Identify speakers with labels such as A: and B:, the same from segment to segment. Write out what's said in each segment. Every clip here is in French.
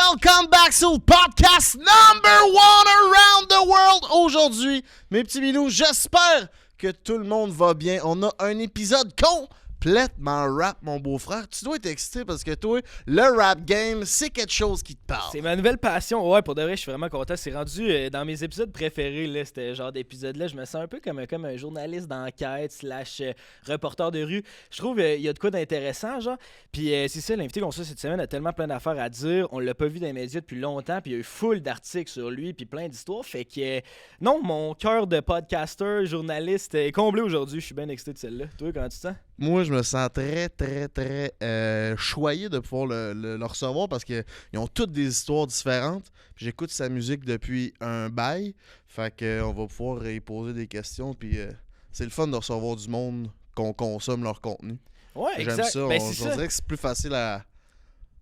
A: Welcome back sur le podcast number one around the world. Aujourd'hui, mes petits minous, j'espère que tout le monde va bien. On a un épisode complètement rap, mon beau-frère. Tu dois être excité parce que toi, le rap game, c'est quelque chose qui te parle.
B: C'est ma nouvelle passion. Ouais, pour de vrai, je suis vraiment content. C'est rendu dans mes épisodes préférés, là, ce genre d'épisode-là. Je me sens un peu comme un journaliste d'enquête / reporter de rue. Je trouve il y a de quoi d'intéressant, genre. Puis c'est ça, l'invité qu'on reçoit cette semaine a tellement plein d'affaires à dire. On l'a pas vu dans les médias depuis longtemps. Puis il y a eu full d'articles sur lui, puis plein d'histoires. Fait que non, mon cœur de podcaster, journaliste est comblé aujourd'hui. Je suis bien excité de celle-là. Toi, comment tu te sens?
A: Moi, je me sens très choyé de pouvoir le recevoir parce qu'ils ont toutes des histoires différentes. Puis j'écoute sa musique depuis un bail. Fait qu'on va pouvoir y poser des questions. Puis c'est le fun de recevoir du monde qu'on consomme leur contenu.
B: Ouais,
A: J'aime
B: exact.
A: ça.
B: Ben,
A: On dirait que c'est plus facile à...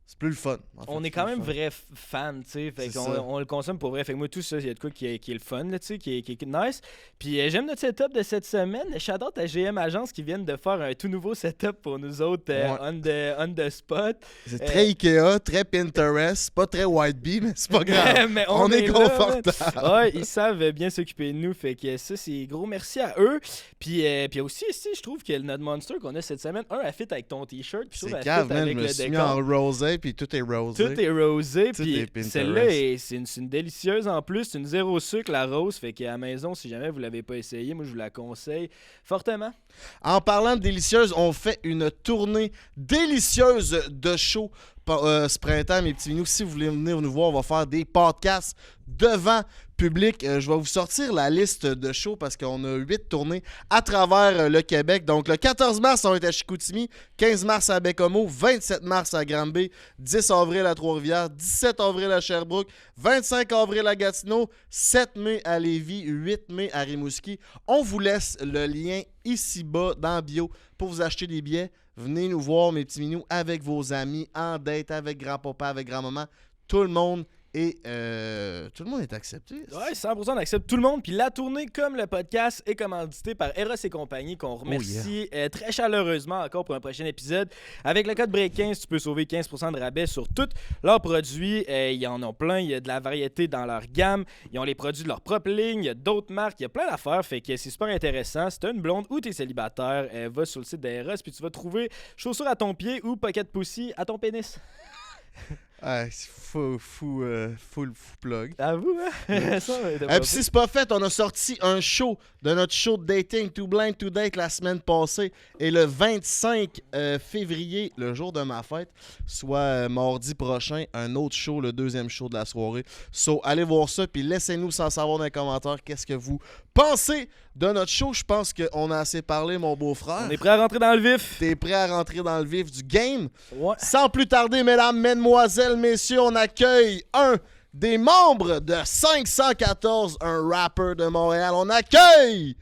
A: C'est plus le fun. En fait,
B: on est quand même vrai fan, tu sais. Fait qu'on le consomme pour vrai. Fait que moi, tout ça, il y a de quoi qui est le fun, là, tu sais, qui est nice. Puis j'aime notre setup de cette semaine. Shout-out à GM Agence qui viennent de faire un tout nouveau setup pour nous autres on the spot.
A: C'est très Ikea, très Pinterest, pas très White Bee, mais c'est pas grave.
B: Mais
A: on est confortable.
B: Ouais, ils savent bien s'occuper de nous. Fait que ça, c'est gros merci à eux. Puis aussi, je trouve que notre monster qu'on a cette semaine, a fit avec ton t-shirt. Puis
A: c'est cave, man. Je me suis mis en rosé, puis tout est rosé.
B: Tout est rosé, puis
A: est
B: celle-là, c'est une délicieuse en plus. C'est une zéro sucre, la rose. Fait qu'à la maison, si jamais vous l'avez pas essayé, moi, je vous la conseille fortement.
A: En parlant de délicieuse, on fait une tournée délicieuse de show ce printemps, mes petits minous. Si vous voulez venir nous voir, on va faire des podcasts devant public. Je vais vous sortir la liste de shows parce qu'on a 8 tournées à travers le Québec. Donc, le 14 mars, on va être à Chicoutimi, 15 mars à Baie-Comeau, 27 mars à Granby, 10 avril à Trois-Rivières, 17 avril à Sherbrooke, 25 avril à Gatineau, 7 mai à Lévis, 8 mai à Rimouski. On vous laisse le lien ici-bas dans bio pour vous acheter des billets. Venez nous voir, mes petits minous, avec vos amis, en date, avec grand-papa, avec grand-maman. Tout le monde est accepté.
B: Ouais, 100% on accepte tout le monde. Puis la tournée, comme le podcast, est commandité par Eros et compagnie, qu'on remercie très chaleureusement encore pour un prochain épisode. Avec le code BREAK15, tu peux sauver 15% de rabais sur tous leurs produits. Ils en ont plein. Il y a de la variété dans leur gamme. Ils ont les produits de leur propre ligne. Il y a d'autres marques. Il y a plein d'affaires. Fait que c'est super intéressant. Si t'as une blonde ou t'es célibataire, va sur le site d'Eros puis tu vas trouver chaussures à ton pied ou pocket pussy à ton pénis.
A: Ah, c'est full plug.
B: À vous, hein?
A: Puis si c'est pas fait, on a sorti un show de notre show de dating Too Blind to Date la semaine passée. Et le 25 février, le jour de ma fête, soit mardi prochain, un autre show, le deuxième show de la soirée. So, allez voir ça, puis laissez-nous sans savoir dans les commentaires qu'est-ce que vous pensez de notre show. Je pense qu'on a assez parlé, mon beau-frère.
B: On est prêt à rentrer dans le vif.
A: T'es prêt à rentrer dans le vif du game?
B: Ouais.
A: Sans plus tarder, mesdames, mesdemoiselles, messieurs, on accueille un des membres de 514, un rappeur de Montréal. On accueille...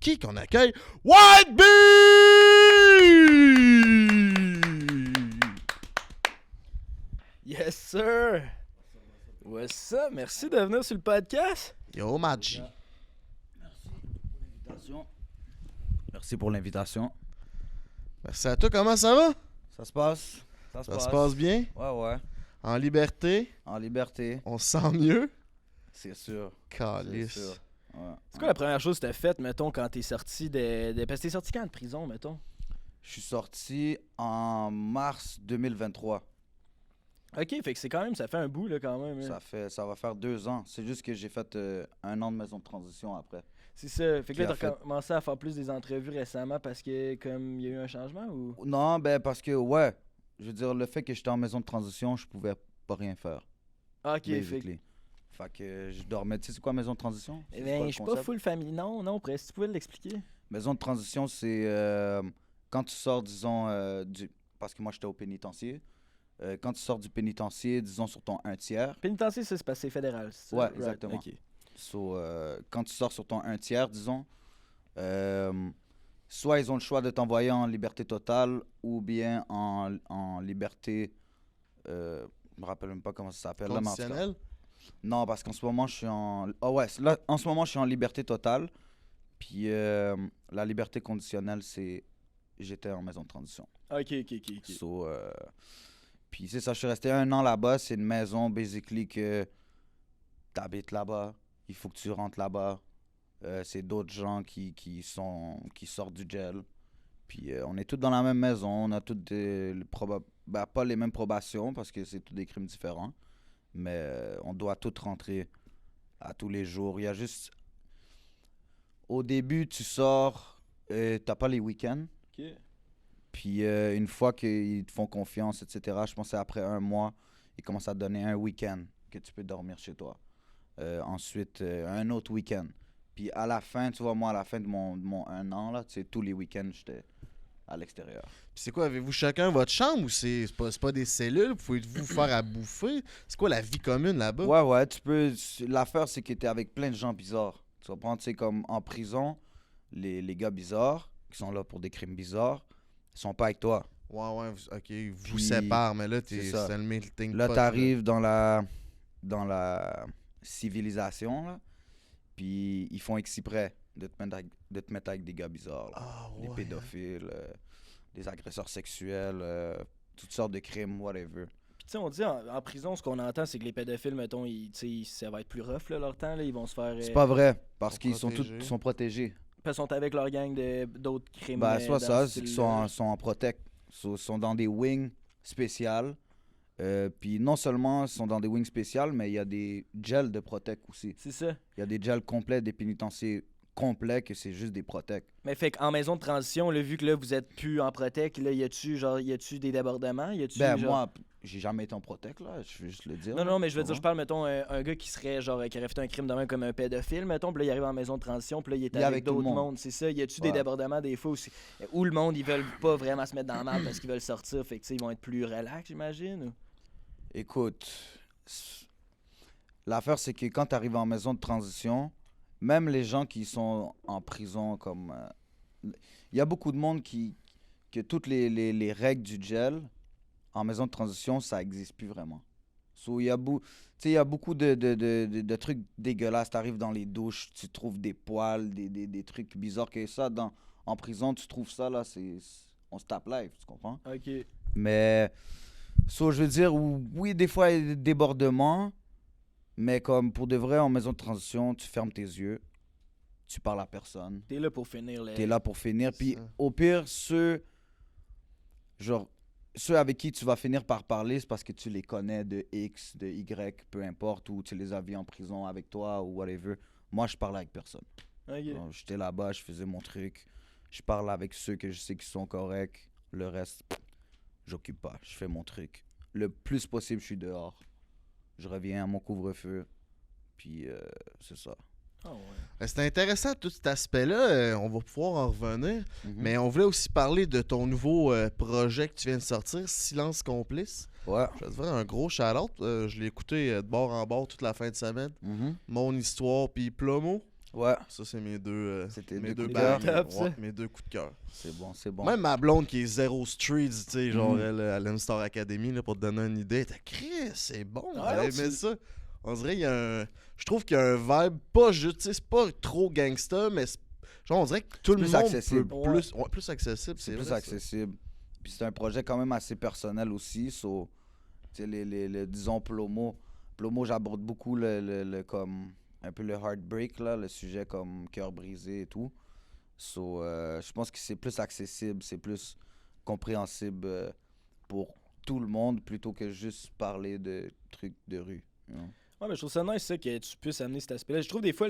A: Qui qu'on accueille? White Bee!
B: Yes, sir! What's up? Merci de venir sur le podcast.
A: Yo, Maggi.
C: Merci pour l'invitation.
A: Merci à toi, comment ça va?
C: Ça se passe?
A: Ça se passe bien?
C: Ouais.
A: En liberté?
C: En liberté.
A: On se sent mieux?
C: C'est sûr.
A: Calice.
C: Ouais.
B: C'est quoi la première chose que t'as faite, mettons, quand t'es sorti parce que t'es sorti quand de prison, mettons?
C: Je suis sorti en mars 2023.
B: Ok, fait que c'est quand même, ça fait un bout, là, quand même.
C: Ça va faire 2 ans. C'est juste que j'ai fait 1 an de maison de transition après.
B: C'est ça. Fait que là,
C: Qui
B: t'as
C: a fait-
B: commencé à faire plus des entrevues récemment parce que, comme, il y a eu un changement ou?
C: Non, parce que, je veux dire, le fait que j'étais en maison de transition, je pouvais pas rien faire.
B: Ah, ok, fait
C: basically. Fait que je dormais. Tu sais, c'est quoi maison de transition?
B: que... Ben, je suis pas full famille. Non, presque. Tu pouvais l'expliquer?
C: Maison de transition, c'est quand tu sors, disons, parce que moi, j'étais au pénitencier. Quand tu sors du pénitencier, disons, sur ton 1/3.
B: Pénitencier, ça, c'est parce que c'est fédéral. C'est ça?
C: Ouais,
B: Right,
C: exactement.
B: ok.
C: So, quand tu sors sur ton 1/3, disons, soit ils ont le choix de t'envoyer en liberté totale ou bien en liberté... je me rappelle même pas comment ça s'appelle. là, mais en tout cas-
A: Conditionnel?
C: Non, parce qu'en ce moment, je suis en... là, en ce moment, je suis en liberté totale. Puis la liberté conditionnelle, c'est... J'étais en maison de transition.
B: Ok.
C: So, Puis c'est ça, je suis resté 1 an là-bas. C'est une maison, basically, que t'habites là-bas. Il faut que tu rentres là-bas. C'est d'autres gens qui sortent du gel. Puis on est tous dans la même maison. On a toutes pas les mêmes probations parce que c'est tous des crimes différents. Mais on doit tous rentrer à tous les jours. Il y a juste... Au début, tu sors, t'as pas les week-ends.
B: OK.
C: Puis une fois qu'ils te font confiance, etc., je pense que après 1 mois, ils commencent à te donner un week-end que tu peux dormir chez toi. Ensuite, un autre week-end. Puis à la fin, tu vois, moi, à la fin de mon 1 an, là, tu sais, tous les week-ends, j'étais à l'extérieur.
A: Puis c'est quoi, avez-vous chacun votre chambre ou c'est pas des cellules? Pouvez-vous faire à bouffer? C'est quoi la vie commune là-bas?
C: Ouais, tu peux... L'affaire, c'est que t'es avec plein de gens bizarres. Tu vas prendre, tu sais, comme en prison, les gars bizarres, qui sont là pour des crimes bizarres, ils sont pas avec toi.
A: Ouais, ok, vous
C: Puis,
A: séparez, mais là,
C: c'est ça.
A: c'est le melting
C: Là,
A: pot,
C: t'arrives dans la civilisation, là, puis ils font exprès de te mettre avec des gars bizarres, là.
A: Ah,
C: Des
A: ouais.
C: pédophiles, des agresseurs sexuels, toutes sortes de crimes, whatever.
B: Puis, tu sais, on dit en prison, ce qu'on entend, c'est que les pédophiles, mettons, ça va être plus rough, là, leur temps. Là, ils vont se faire.
C: C'est pas vrai, parce
A: Sont
C: qu'ils sont
A: protégés.
C: tous sont protégés.
B: Parce qu'ils sont avec leur gang d'autres crimes.
C: Ben, soit
B: dans
C: ça,
B: ce
C: c'est qu'ils
B: style-là.
C: sont en protect. Sont dans des wings spéciales. Puis non seulement ils sont dans des wings spéciales, mais il y a des gels de protect aussi.
B: C'est ça.
C: Il y a des gels complets, des pénitenciers complets, que c'est juste des protect.
B: Mais fait qu'en maison de transition, là, vu que là, vous êtes plus en protect, là, y a-tu des débordements?
C: Ben
B: genre...
C: moi, j'ai jamais été en protect, là, je veux juste le dire.
B: Non, mais je veux
C: Tu
B: dire, je
C: comprends?
B: parle, mettons, un gars qui serait, genre, qui aurait fait un crime de même comme un pédophile, mettons, puis là, il arrive en maison de transition, puis là, il est
C: Il est
B: avec
C: avec tout le
B: d'autres
C: monde.
B: mondes, c'est ça? Y a-tu des
C: Ouais.
B: débordements des fois aussi? Où le monde, ils veulent pas vraiment se mettre dans la merde parce qu'ils veulent sortir, fait que, tu sais, ils vont être plus relax, j'imagine? Ou...
C: Écoute, l'affaire, c'est que quand tu arrives en maison de transition, même les gens qui sont en prison, comme... Il y a beaucoup de monde que toutes les règles du gel, en maison de transition, ça n'existe plus vraiment. So, il y a beaucoup de trucs dégueulasses. Tu arrives dans les douches, tu trouves des poils, des trucs bizarres que ça. En prison, tu trouves ça, là, on se tape live, tu comprends?
B: OK.
C: Mais, je veux dire, oui, des fois, il y a des débordements, mais comme pour de vrai, en maison de transition, tu fermes tes yeux, tu parles à personne,
B: T'es là pour finir, là.
C: t'es là pour finir. Puis,
A: ça.
C: au pire, ceux avec qui tu vas finir par parler, c'est parce que tu les connais de X, de Y, peu importe, ou tu les as vus en prison avec toi, ou whatever. Moi, je parle avec personne.
B: OK.
C: Donc, j'étais là-bas, je faisais mon truc, je parle avec ceux que je sais qui sont corrects, le reste, j'occupe pas, je fais mon truc. Le plus possible, je suis dehors. Je reviens à mon couvre-feu, puis c'est ça.
B: Ah ouais.
A: C'est intéressant tout cet aspect-là, on va pouvoir en revenir,
C: Mhm.
A: mais on voulait aussi parler de ton nouveau projet que tu viens de sortir, Silence Complice.
C: Ouais.
A: Je vais te faire un gros shout-out, je l'ai écouté de bord en bord toute la fin de semaine.
C: Mhm.
A: Mon histoire puis Plomo,
C: Ouais,
A: ça c'est mes deux,
C: C'était
A: mes
C: deux
A: deux
C: coups de cœur.
A: bangers.
B: Top, ça.
A: Ouais, mes deux coups de cœur.
C: c'est bon, c'est bon.
A: Même ma blonde qui est zéro street, tu sais, genre
C: Mhm.
A: elle aime Star Academy, là, pour te donner une idée, t'as Chris, c'est bon,
B: Ah,
A: elle
B: non,
A: aimait
B: tu-
A: ça. On dirait qu'il y a un... Je trouve qu'il y a un vibe pas juste, tu sais, c'est pas trop gangsta, mais genre on dirait que tout le
C: plus
A: monde
C: accessible.
A: peut
B: Ouais.
A: plus accessible,
C: C'est
A: c'est
C: plus
A: vrai, ça.
C: accessible. Puis c'est un projet quand même assez personnel aussi. So, tu sais, disons Plomo. Plomo, j'aborde beaucoup comme un peu le heartbreak, là, le sujet comme cœur brisé et tout. So, je pense que c'est plus accessible, c'est plus compréhensible pour tout le monde plutôt que juste parler de trucs de rue. You know?
B: Ouais, mais je trouve ça nice ça, que tu puisses amener cet aspect-là. Je trouve des fois,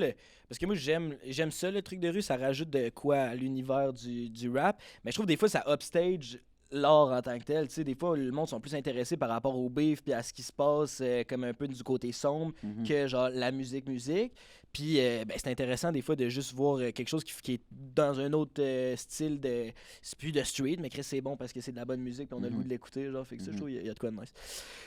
B: parce que moi j'aime ça, le truc de rue, ça rajoute de quoi à l'univers du rap. Mais je trouve des fois ça upstage l'art en tant que tel. Tu sais, des fois, le monde sont plus intéressés par rapport au beef puis à ce qui se passe comme un peu du côté sombre
C: Mhm.
B: que genre la musique. Puis ben, c'est intéressant des fois de juste voir quelque chose qui est dans un autre style de... C'est plus de street, mais Chris, c'est bon parce que c'est de la bonne musique puis on a le
C: Mhm.
B: goût de l'écouter. Genre, fait que ça, je
C: Mhm.
B: trouve il y a de quoi de nice.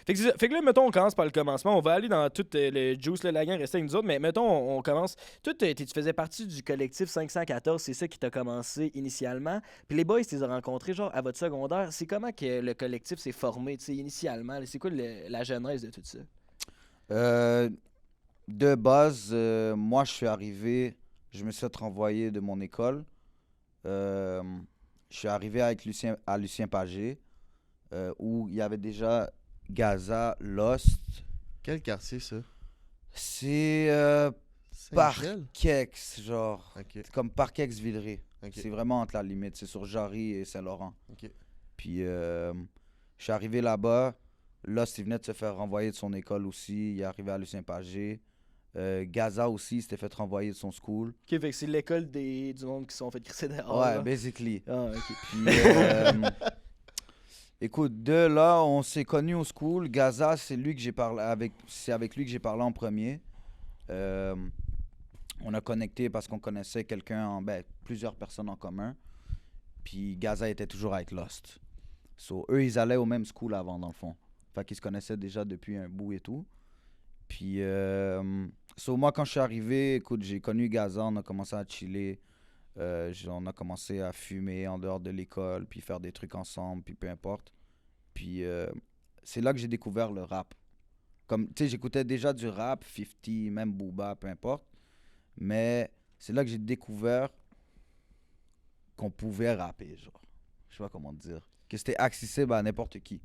B: Fait que, c'est ça. Fait que là, mettons, on commence par le commencement. On va aller dans tout le juice, là, la gang, rester avec nous autres. Mais mettons, on commence. Toi, tu faisais partie du collectif 514. C'est ça qui t'a commencé initialement. Puis les boys, tu les as rencontrés genre à votre secondaire. C'est comment que le collectif s'est formé, tu sais, initialement? Là? C'est quoi la genèse de tout ça?
C: De base, moi, je suis arrivé, je me suis fait renvoyer de mon école. Je suis arrivé avec Lucien Pagé, où il y avait déjà Gaza, Lost.
A: Quel quartier, ça?
C: C'est
A: Saint-Michel?
C: Parkex, genre.
A: Ok.
C: C'est comme Parkex-Villeray.
A: Ok.
C: C'est vraiment entre la limite. C'est sur Jarry et Saint-Laurent.
A: Ok.
C: Puis je suis arrivé là-bas. Lost, il venait de se faire renvoyer de son école aussi. Il est arrivé à Lucien Pagé. Gaza aussi, il s'était fait renvoyer de son school.
B: Ok, fait que c'est l'école du monde qui se sont fait crisser dehors.
C: Ouais,
B: là.
C: basically.
B: Ah, ok.
C: Puis, écoute, de là, on s'est connus au school. Gaza, c'est lui que j'ai parlé avec. C'est avec lui que j'ai parlé en premier. On a connecté parce qu'on connaissait plusieurs personnes en commun. Puis Gaza était toujours avec Lost. So, eux, ils allaient au même school avant, dans le fond. Fait qu'ils se connaissaient déjà depuis un bout et tout. Puis, moi, quand je suis arrivé, écoute, j'ai connu Gaza, on a commencé à chiller. On a commencé à fumer en dehors de l'école, puis faire des trucs ensemble, puis peu importe. Puis, c'est là que j'ai découvert le rap. Comme, tu sais, j'écoutais déjà du rap, 50, même Booba, peu importe. Mais c'est là que j'ai découvert qu'on pouvait rapper, genre. Je sais pas comment te dire. Que c'était accessible à n'importe qui.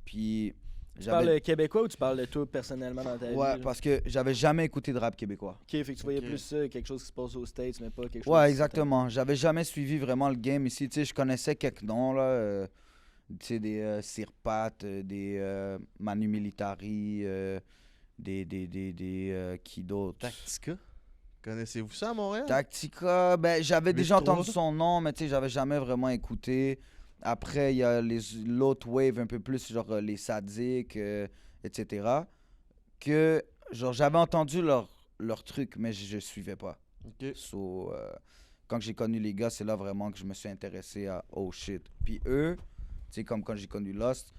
C: Puis,
B: Tu parles québécois ou tu parles de toi personnellement dans ta vie?
C: ouais,
B: là?
C: parce que j'avais jamais écouté de rap québécois.
B: Ok, fait que tu voyais
A: Ok.
B: plus ça, quelque chose qui se passe aux States, mais pas quelque chose.
C: Ouais,
B: qui
C: exactement. J'avais jamais suivi vraiment le game ici. Tu sais, je connaissais quelques noms, là. Tu sais, des Sirpat, des Manu Militari, qui d'autre?
A: Tactica? Connaissez-vous ça à Montréal?
C: Tactica, ben j'avais déjà
A: 8-3.
C: entendu son nom, mais tu sais, j'avais jamais vraiment écouté. Après, il y a l'autre wave un peu plus, genre les Sadiques, etc. Que, genre, j'avais entendu leur truc, mais je suivais pas.
A: Ok.
C: So, quand j'ai connu les gars, c'est là vraiment que je me suis intéressé à oh shit. Puis eux, tu sais, comme quand j'ai connu Lost,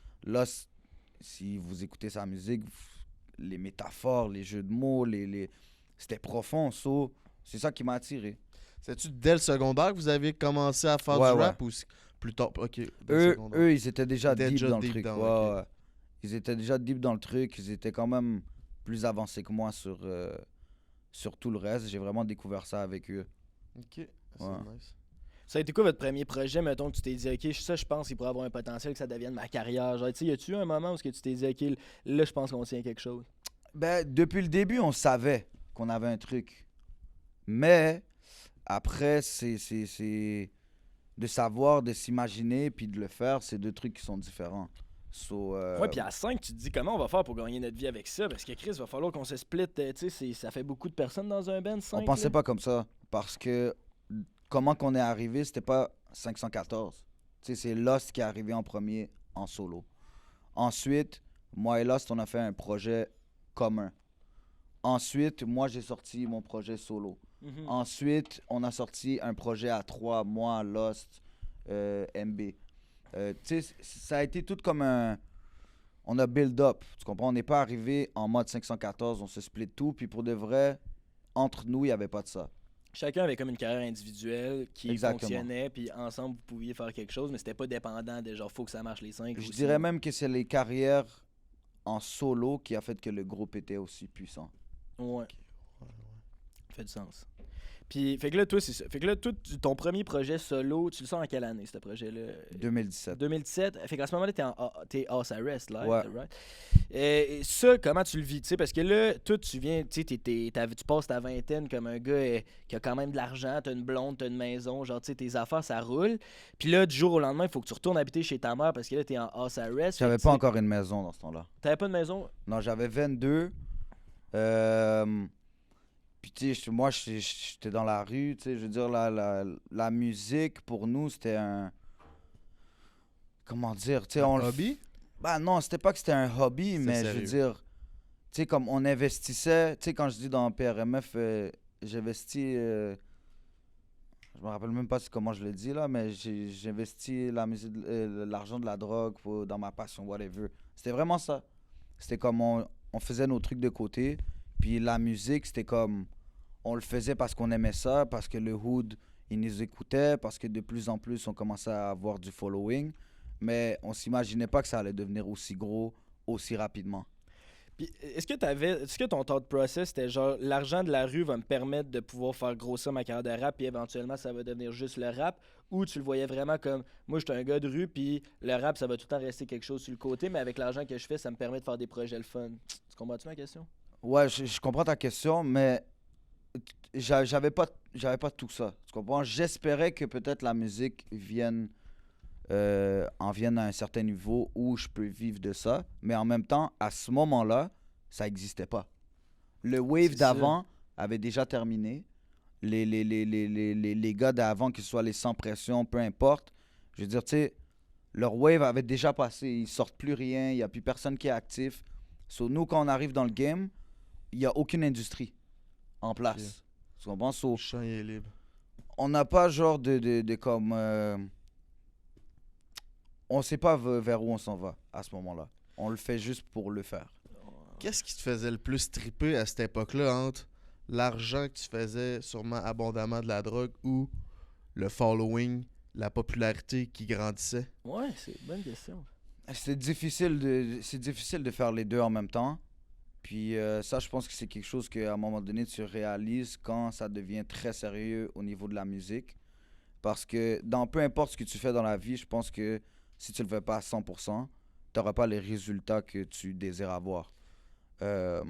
C: si vous écoutez sa musique, les métaphores, les jeux de mots, c'était profond. So, c'est ça qui m'a attiré.
A: C'est-tu dès le secondaire que vous avez commencé à faire
C: Ouais,
A: du
C: ouais.
A: rap ou plus tard? Ok. dès le secondaire.
C: Eux, ils étaient déjà
A: Déjà
C: deep dans le
A: deep
C: truc.
A: down,
C: Ouais,
A: ok.
C: ouais. Ils étaient déjà deep dans le truc. Ils étaient quand même plus avancés que moi sur tout le reste. J'ai vraiment découvert ça avec eux.
A: Ok. C'est
C: Ouais.
A: nice.
B: Ça a été quoi votre premier projet, mettons, que tu t'es dit, ok, ça, je pense qu'il pourrait avoir un potentiel que ça devienne ma carrière. Genre, tu sais, y a-tu eu un moment où tu t'es dit, ok, là, je pense qu'on tient quelque chose?
C: Ben, depuis le début, on savait qu'on avait un truc. Mais après, c'est de savoir, de s'imaginer, puis de le faire, c'est deux trucs qui sont différents. So,
B: Ouais, puis à 5, tu te dis comment on va faire pour gagner notre vie avec ça? Parce que Chris, va falloir qu'on se split. Tu sais, ça fait beaucoup de personnes dans un band, 5.
C: on pensait pas comme ça. Parce que comment qu'on est arrivé, c'était pas 514. Tu sais, c'est Lost qui est arrivé en premier en solo. Ensuite, moi et Lost, on a fait un projet commun. Ensuite, moi, j'ai sorti mon projet solo. Ensuite, on a sorti un projet à 3, moi, Lost, MB. Tu sais, ça a été tout comme un... On a build up, tu comprends? On n'est pas arrivé en mode 514, on se split tout, puis pour de vrai, entre nous, il n'y avait pas de ça.
B: Chacun avait comme une carrière individuelle qui
C: Exactement.
B: fonctionnait, puis ensemble, vous pouviez faire quelque chose, mais c'était pas dépendant de genre, faut que ça marche les 5.
C: Je dirais même que c'est les carrières en solo qui a fait que le groupe était aussi puissant.
B: Ouais. Fait du sens. Puis, fait que là, toi, c'est ça. Fait que là, toi, ton premier projet solo, tu le sors en quelle année, ce projet-là?
C: 2017.
B: 2017. Fait qu'à ce moment-là, t'es House Arrest, là.
C: Ouais.
B: Right? Et ça, comment tu le vis? Tu sais, parce que là, toi, tu viens, tu sais, tu passes ta vingtaine comme un gars qui a quand même de l'argent, t'as une blonde, t'as une maison, genre, tu sais, tes affaires, ça roule. Puis là, du jour au lendemain, il faut que tu retournes habiter chez ta mère parce que là, t'es en House Arrest.
C: J'avais
B: Fait que,
C: pas
B: tu sais,
C: encore une maison dans ce temps-là.
B: T'avais pas de maison?
C: Non, j'avais 22. Puis tu sais, moi, j'étais dans la rue, tu sais, je veux dire, la musique, pour nous, c'était un... Comment dire, tu sais, on le...
A: Hobby?
C: Bah non, c'était pas que c'était un hobby,
A: C'était
C: mais je
A: sérieux.
C: veux dire, tu sais, comme on investissait, tu sais, quand je dis dans PRMF, j'investis, je me rappelle même pas comment je le dis là, mais j'investis l'argent de la drogue dans ma passion, whatever. C'était vraiment ça. C'était comme on faisait nos trucs de côté, puis la musique, c'était comme, on le faisait parce qu'on aimait ça, parce que le hood, il nous écoutait, parce que de plus en plus, on commençait à avoir du following. Mais on s'imaginait pas que ça allait devenir aussi gros, aussi rapidement.
B: Puis, est-ce que ton thought process c'était genre l'argent de la rue va me permettre de pouvoir faire grossir ma carrière de rap puis éventuellement ça va devenir juste le rap, ou tu le voyais vraiment comme moi je suis un gars de rue puis le rap ça va tout le temps rester quelque chose sur le côté, mais avec l'argent que je fais ça me permet de faire des projets le fun. Tu comprends-tu ma question?
C: Ouais, je comprends ta question, mais j'avais pas tout ça. Tu comprends? J'espérais que peut-être la musique en vienne à un certain niveau où je peux vivre de ça, mais en même temps, à ce moment-là, ça n'existait pas. Le wave
B: C'est
C: d'avant avait déjà terminé. Les gars d'avant, que ce soit les sans pression, peu importe, je veux dire, tu sais, leur wave avait déjà passé. Ils sortent plus rien, il n'y a plus personne qui est actif. So, nous, quand on arrive dans le game, il n'y a aucune industrie en place. Tu comprends? So,
A: Le champ il est libre.
C: on n'a pas genre de comme... on sait pas vers où on s'en va à ce moment-là. On le fait juste pour le faire.
A: Qu'est-ce qui te faisait le plus triper à cette époque-là entre l'argent que tu faisais sûrement abondamment de la drogue ou le following, la popularité qui grandissait?
B: Ouais, c'est une bonne question.
C: C'est difficile de faire les deux en même temps. Puis ça, je pense que c'est quelque chose qu'à un moment donné, tu réalises quand ça devient très sérieux au niveau de la musique. Parce que dans peu importe ce que tu fais dans la vie, je pense que si tu le fais pas à 100%, tu n'auras pas les résultats que tu désires avoir. À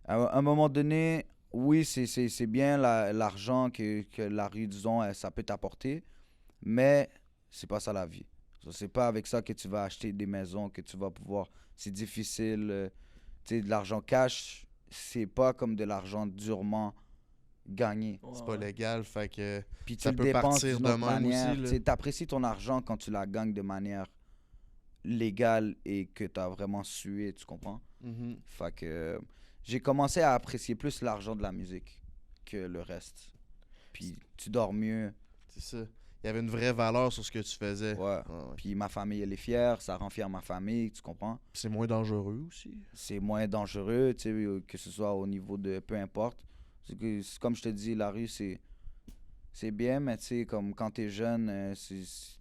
C: un moment donné, oui, c'est bien l'argent que la rue, disons, ça peut t'apporter, mais c'est pas ça la vie. C'est pas avec ça que tu vas acheter des maisons, que tu vas pouvoir... C'est difficile. Tu sais, de l'argent cash, c'est pas comme de l'argent durement gagné.
A: C'est pas légal, fait que
C: Puis tu
A: ça
C: le
A: peut
C: dépenses
A: partir
C: d'une
A: de
C: autre
A: même
C: manière.
A: aussi, là.
C: Tu apprécies ton argent quand tu la gagnes de manière légale et que tu as vraiment sué, tu comprends?
A: Mhm.
C: Fait que j'ai commencé à apprécier plus l'argent de la musique que le reste. Puis tu dors mieux.
A: C'est ça. Il y avait une vraie valeur sur ce que tu faisais.
C: Ouais.
A: Ouais, ouais.
C: Puis ma famille, elle est fière, ça rend fière ma famille, tu comprends?
A: C'est moins dangereux aussi.
C: C'est moins dangereux, tu sais, que ce soit au niveau de peu importe. Comme je te dis, la rue, c'est bien, mais tu sais, comme quand t'es jeune,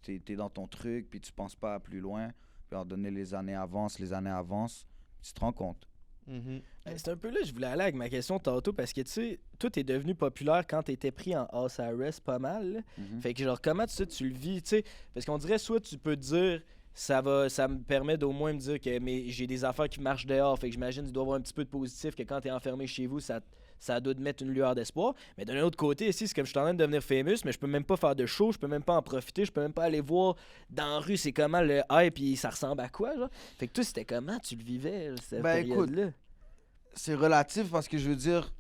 C: t'es dans ton truc, puis tu penses pas à plus loin. Puis en donner les années avancent, tu te rends compte.
A: Mhm.
B: C'est un peu là que je voulais aller avec ma question tantôt parce que tu sais, tout est devenu populaire quand t'étais pris en house arrest pas mal. Là.
C: Mhm.
B: Fait que genre comment tu le vis, tu sais, parce qu'on dirait soit tu peux te dire ça me permet d'au moins me dire que j'ai des affaires qui marchent dehors, fait que j'imagine qu'il doit y avoir un petit peu de positif que quand t'es enfermé chez vous, ça doit te mettre une lueur d'espoir. Mais d'un autre côté, ici, c'est comme je suis en train de devenir famous, mais je peux même pas faire de show, je peux même pas en profiter, je peux même pas aller voir dans la rue c'est comment le hype puis ça ressemble à quoi, genre. Fait que toi, c'était comment tu le vivais, cette
C: Ben, écoute,
B: période-là?
C: C'est relatif parce que je veux dire,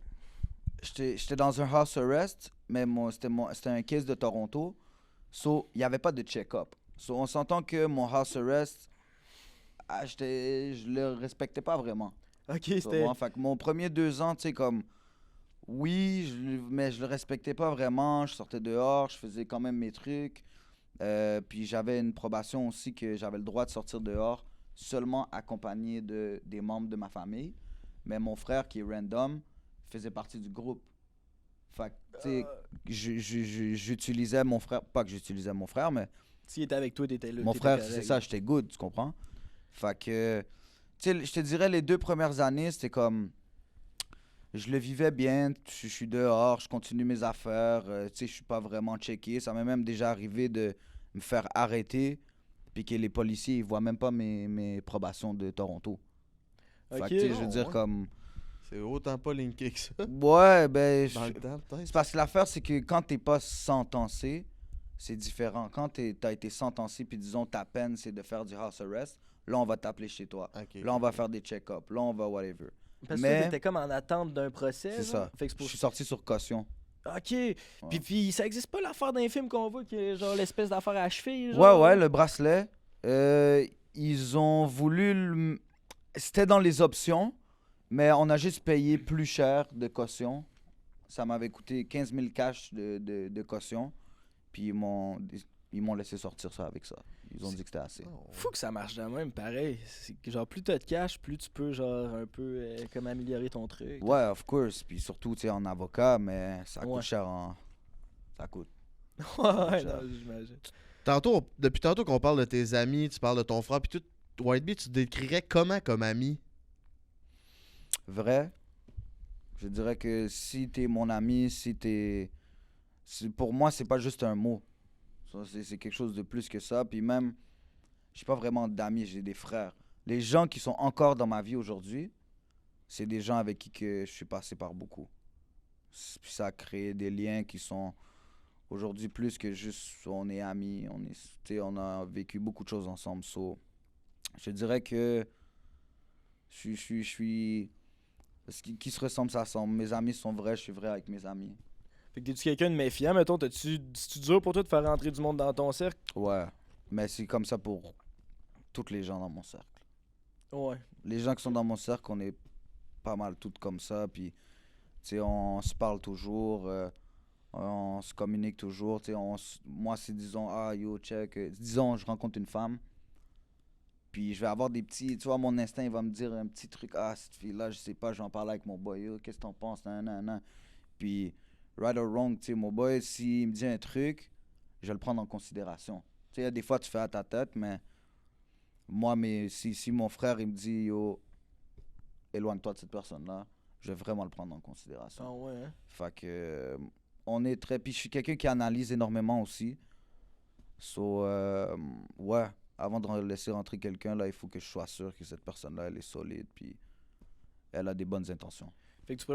C: j'étais dans un house arrest, mais c'était un case de Toronto. So, il n'y avait pas de check-up. So, on s'entend que mon house arrest, je le respectais pas vraiment.
B: Ok,
C: Tu
B: c'était...
C: vois? Fait que mon premier 2 ans, tu sais, comme, oui, mais je le respectais pas vraiment. Je sortais dehors, je faisais quand même mes trucs. Puis j'avais une probation aussi que j'avais le droit de sortir dehors, seulement accompagné des membres de ma famille. Mais mon frère, qui est random, faisait partie du groupe. Fait que, tu sais, j'utilisais mon frère, pas que j'utilisais mon frère, mais
B: S'il était avec toi, t'étais là.
C: mon
B: t'étais
C: frère,
B: correct.
C: c'est ça, j'étais good, tu comprends? Fait que, tu sais, je te dirais, les 2 premières années, c'était comme, je le vivais bien, je suis dehors, je continue mes affaires, tu sais, je suis pas vraiment checké. Ça m'est même déjà arrivé de me faire arrêter, puis que les policiers, ils voient même pas mes probations de Toronto. Fait
B: Ok.
C: que, tu sais, je veux
A: Oh,
C: dire,
A: ouais.
C: comme,
A: C'est autant pas linké que ça.
C: ouais, ben,
A: Dans le temps, peut-être.
C: c'est parce que l'affaire, c'est que quand t'es pas sentencé, c'est différent. Quand t'as été sentencé, puis disons ta peine, c'est de faire du house arrest, là, on va t'appeler chez toi.
A: Ok.
C: Là, on va faire des check-ups. Là, on va whatever.
B: Parce que
C: Mais-
B: toi, t'étais comme en attente d'un procès.
C: C'est
B: genre.
C: ça.
B: Fait que c'est
C: Je
B: pour...
C: suis sorti sur caution.
B: Ok. Puis ça existe pas l'affaire d'un film qu'on voit qui est genre l'espèce d'affaire à cheville.
C: Ouais,
B: Genre.
C: ouais, le bracelet. Ils ont voulu... C'était dans les options, mais on a juste payé plus cher de caution. Ça m'avait coûté 15 000 cash de caution. Puis ils m'ont laissé sortir ça avec ça. Ils ont dit que c'était assez.
A: Oh.
B: Fou que ça marche de même, pareil. C'est que genre plus t'as de cash, plus tu peux genre un peu comme améliorer ton truc.
C: Ouais, of course. Puis surtout, tu sais, en avocat, mais ça
B: Ouais.
C: coûte cher en... Ça coûte.
B: Ouais, non, j'imagine.
A: Depuis tantôt qu'on parle de tes amis, tu parles de ton frère, puis tout, Whiteby, tu te décrirais comment comme ami?
C: Vrai, je dirais que si t'es mon ami, pour moi, c'est pas juste un mot. Ça, c'est quelque chose de plus que ça. Puis même, j'ai pas vraiment d'amis, j'ai des frères. Les gens qui sont encore dans ma vie aujourd'hui, c'est des gens avec qui que je suis passé par beaucoup. Puis ça a créé des liens qui sont aujourd'hui plus que juste on est amis, on a vécu beaucoup de choses ensemble. So, je dirais que je suis qui se ressemble, ça ressemble. Mes amis sont vrais, je suis vrai avec mes amis.
B: Fait que t'es-tu quelqu'un de méfiant, mettons, c'est-tu dur pour toi de faire rentrer du monde dans ton cercle?
C: Ouais, mais c'est comme ça pour tous les gens dans mon cercle.
B: Ouais.
C: Les gens qui sont dans mon cercle, on est pas mal tous comme ça, puis tu sais, on se parle toujours, on se communique toujours, tu sais, moi c'est disons, ah yo, check, disons, je rencontre une femme, puis je vais avoir des petits, tu vois, mon instinct, il va me dire un petit truc, ah, cette fille-là, je sais pas, je vais en parler avec mon boy, yo, qu'est-ce que t'en penses, nan. Puis, right or wrong, tu sais, mon boy, s'il me dit un truc, je vais le prendre en considération. Tu sais, des fois, tu fais à ta tête, mais moi, si mon frère, il me dit, yo, éloigne-toi de cette personne-là, je vais vraiment le prendre en considération.
B: Ah ouais, hein?
C: Fait que, on est très... Puis je suis quelqu'un qui analyse énormément aussi. So, ouais, avant de laisser rentrer quelqu'un, là, il faut que je sois sûr que cette personne-là, elle est solide, puis elle a des bonnes intentions.
B: Fait que tu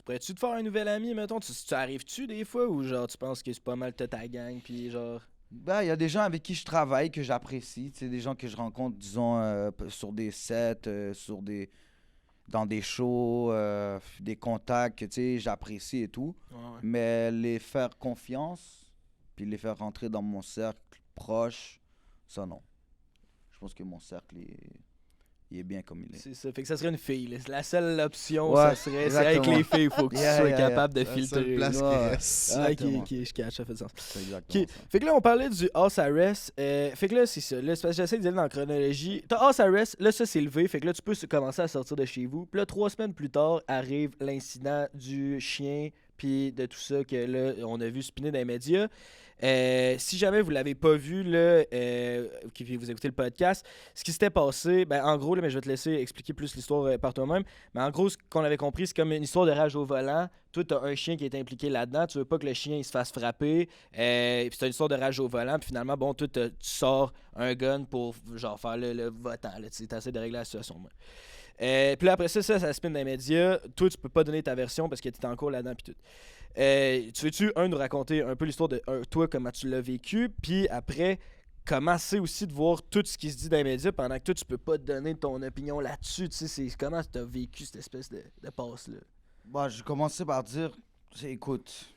B: pourrais-tu te faire un nouvel ami, mettons? Tu arrives-tu des fois ou genre tu penses que c'est pas mal ta gang, puis genre...
C: Ben, il y a des gens avec qui je travaille, que j'apprécie, tu sais, des gens que je rencontre, disons, sur des sets, dans des shows, des contacts que, tu sais, j'apprécie et tout.
B: Ouais.
C: Mais les faire confiance, puis les faire rentrer dans mon cercle proche, ça non. Je pense que mon cercle, il est bien comme il est.
B: C'est ça. Fait que ça serait une fille. Là. La seule option,
C: Ouais,
B: ça serait... C'est avec
C: exactement.
B: les filles, il faut que tu sois capable de
A: C'est la seule
B: filtrer.
A: place qui
C: Ouais.
A: reste.
B: Ah,
C: Exactement.
B: ok, je catch, ça fait du sens.
C: C'est exactement
B: Ok,
C: ça.
B: fait que là, on parlait du house arrest. Fait que là, c'est ça. Là, c'est parce que j'essaie d'y aller dans la chronologie. T'as house arrest, là, ça, c'est levé. Fait que là, tu peux commencer à sortir de chez vous. Puis là, 3 semaines plus tard, arrive l'incident du chien, puis de tout ça que là, on a vu spinner dans les médias. Si jamais vous l'avez pas vu, là, qui vous écoutez le podcast, ce qui s'était passé, ben, en gros, là, mais je vais te laisser expliquer plus l'histoire par toi-même. Mais en gros, ce qu'on avait compris, c'est comme une histoire de rage au volant. Toi, t'as un chien qui est impliqué là-dedans. Tu veux pas que le chien il se fasse frapper. Puis c'est une histoire de rage au volant. Puis finalement, bon, toi, tu sors un gun pour genre faire le votant. Tu essaies de régler la situation. Puis là, après ça spin dans les médias. Toi, tu peux pas donner ta version parce que t'es en cours là-dedans. Puis tout. Tu veux-tu, nous raconter un peu l'histoire de toi, comment tu l'as vécu, puis après, comment c'est aussi de voir tout ce qui se dit dans les médias pendant que toi, tu peux pas te donner ton opinion là-dessus, tu sais, c'est comment tu as vécu cette espèce de passe-là.
C: Bah, je commençais par dire, écoute,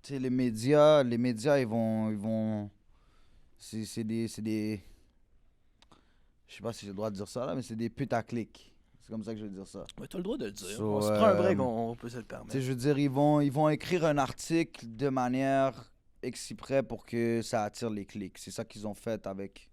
C: tu sais, les médias, ils vont, c'est des, je sais pas si j'ai le droit de dire ça là, mais c'est des putaclics. C'est comme ça que je veux dire ça.
B: Mais t'as le droit de le dire.
C: So,
B: On se prend un break, on peut se le
C: Tu sais,
B: permettre.
C: je veux dire, ils vont écrire un article de manière exprès pour que ça attire les clics. C'est ça qu'ils ont fait avec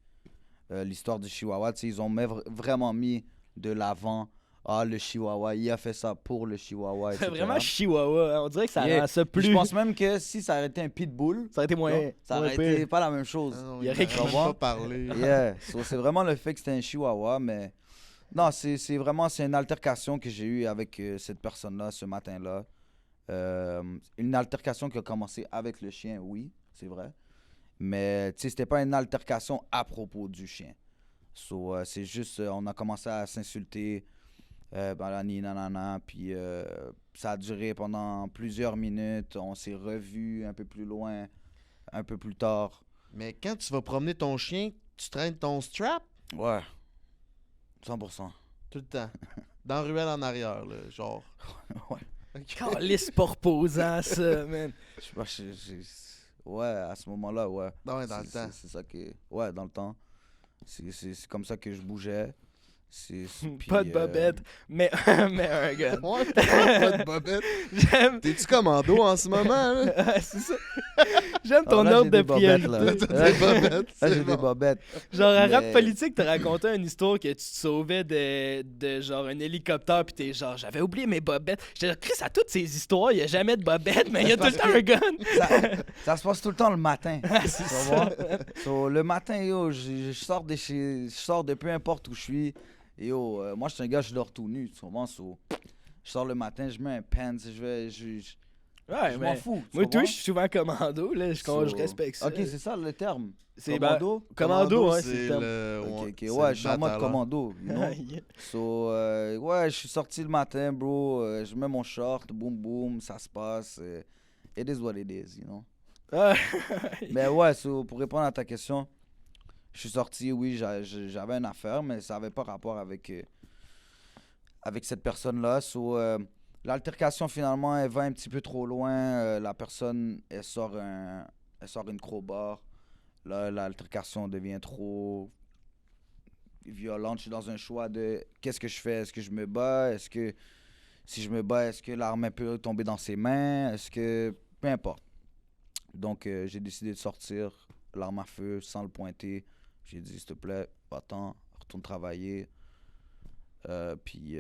C: l'histoire du Chihuahua. Tu sais, ils ont vraiment mis de l'avant. Ah, le Chihuahua, il a fait ça pour le Chihuahua,
B: C'est
C: etc.
B: vraiment Chihuahua, hein. On dirait que ça
C: Yeah.
B: rend ça plus...
C: Je pense même que si ça aurait été un pitbull,
B: Ça aurait été moins...
C: ça
B: moins
C: aurait
B: pire.
C: été pas la même chose.
A: Ah non,
B: Il
A: il
B: aurait
A: aurait
C: écrit-
A: même pas parlé.
C: Yeah. So, c'est vraiment le fait que c'était un Chihuahua, mais non, c'est une altercation que j'ai eue avec cette personne-là ce matin-là. Une altercation qui a commencé avec le chien, oui, c'est vrai. Mais tu sais, c'était pas une altercation à propos du chien. So, c'est juste, on a commencé à s'insulter, nanana, puis ça a duré pendant plusieurs minutes. On s'est revus un peu plus loin, un peu plus tard.
A: Mais quand tu vas promener ton chien, tu traînes ton strap
C: Ouais, 100%.
A: tout le temps. Dans la ruelle en arrière, là, genre.
C: Ouais.
B: Calisse pas reposant, ça, man.
C: Je sais pas, ouais, à ce moment-là, ouais.
A: Non, ouais, dans le
C: C'est-
A: temps.
C: C'est ça que... Ouais, dans le temps. C'est comme ça que je bougeais.
B: Pas de bobette, mais un gun.
A: Ouais, pas de bobette.
B: J'aime...
A: T'es-tu commando en ce moment, là?
B: c'est ça. J'aime ton
C: là,
B: ordre
C: j'ai
B: de
C: des bobettes,
B: priorité.
C: là.
A: T'as des bobettes,
C: Là,
A: c'est
C: j'ai des
A: bon.
C: bobettes.
B: Genre, à Rap
C: Mais-
B: Politique, t'as raconté une histoire que tu te sauvais de genre un hélicoptère, pis t'es genre, j'avais oublié mes bobettes. J'étais genre, Chris, à toutes ces histoires, il y a jamais de bobettes, mais il y a tout le temps un gun.
C: Ça se passe tout le temps le matin.
B: C'est
C: Tu
B: ça.
C: vas voir? So, le matin, yo, je sors je sors de peu importe où je suis. Et yo, moi, je suis un gars, je dors tout nu. Tu comprends? So, je sors le matin, je mets un pants,
B: Ouais,
C: je m'en
B: mais
C: fous. tu
B: moi, tout,
C: comprends?
B: je suis souvent commando, là, je
C: So,
B: respecte ça.
C: Ok, c'est ça le terme.
B: C'est
C: Commando?
B: Commando, ouais, c'est
A: c'est
B: le terme.
A: le...
C: Ok,
A: c'est
C: ouais,
A: le
C: je suis en mode
A: batailleur.
C: commando. You know? So, ouais, je suis sorti le matin, bro. Je mets mon short, boum boum, ça se passe. It is what it is, you know.
B: Ouais.
C: Mais ouais, so, pour répondre à ta question, je suis sorti, oui, j'avais une affaire, mais ça n'avait pas rapport avec cette personne-là. So, l'altercation, finalement, elle va un petit peu trop loin. La personne, elle sort une crowbar. Là, l'altercation devient trop violente. Je suis dans un choix de qu'est-ce que je fais? Est-ce que je me bats? Est-ce que si je me bats, est-ce que l'arme peut tomber dans ses mains? Est-ce que... Peu importe. Donc, j'ai décidé de sortir l'arme à feu sans le pointer. J'ai dit, s'il te plaît, va-t'en, retourne travailler. Puis,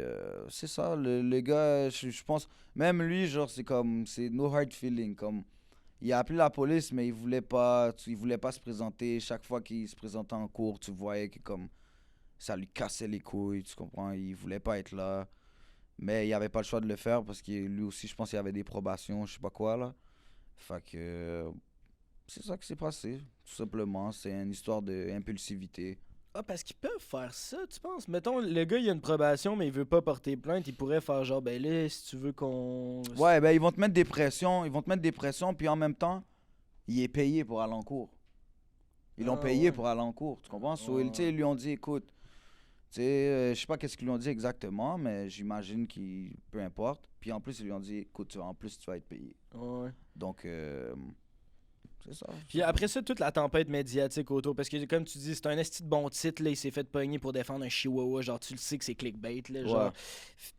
C: c'est ça, le gars, je pense, même lui, genre, c'est no hard feeling. Comme, il a appelé la police, mais il voulait pas se présenter. Chaque fois qu'il se présentait en cours, tu voyais que, comme, ça lui cassait les couilles, tu comprends? Il voulait pas être là. Mais il avait pas le choix de le faire parce que lui aussi, je pense qu'il y avait des probations, je sais pas quoi, là. Fait que c'est ça qui s'est passé, tout simplement. C'est une histoire d'impulsivité.
B: Ah, parce qu'ils peuvent faire ça, tu penses? Mettons, le gars, il a une probation, mais il veut pas porter plainte. Il pourrait faire genre, ben là, si tu veux qu'on...
C: Ouais, ben ils vont te mettre des pressions, puis en même temps, il est payé pour aller en cours. Ils l'ont
B: Ah,
C: payé
B: ouais.
C: pour aller en cours, tu comprends? So,
B: Ouais.
C: tu sais, ils lui ont dit, écoute, tu sais, je sais pas qu'est-ce qu'ils lui ont dit exactement, mais j'imagine qu'il... Peu importe. Puis en plus, ils lui ont dit, écoute, en plus, tu vas être payé.
B: Ouais.
C: Donc, c'est ça.
B: Puis après ça, toute la tempête médiatique autour, parce que comme tu dis, c'est un esti de bon titre, là, il s'est fait pogner pour défendre un chihuahua, genre tu le sais que c'est clickbait, là, genre.
C: Ouais.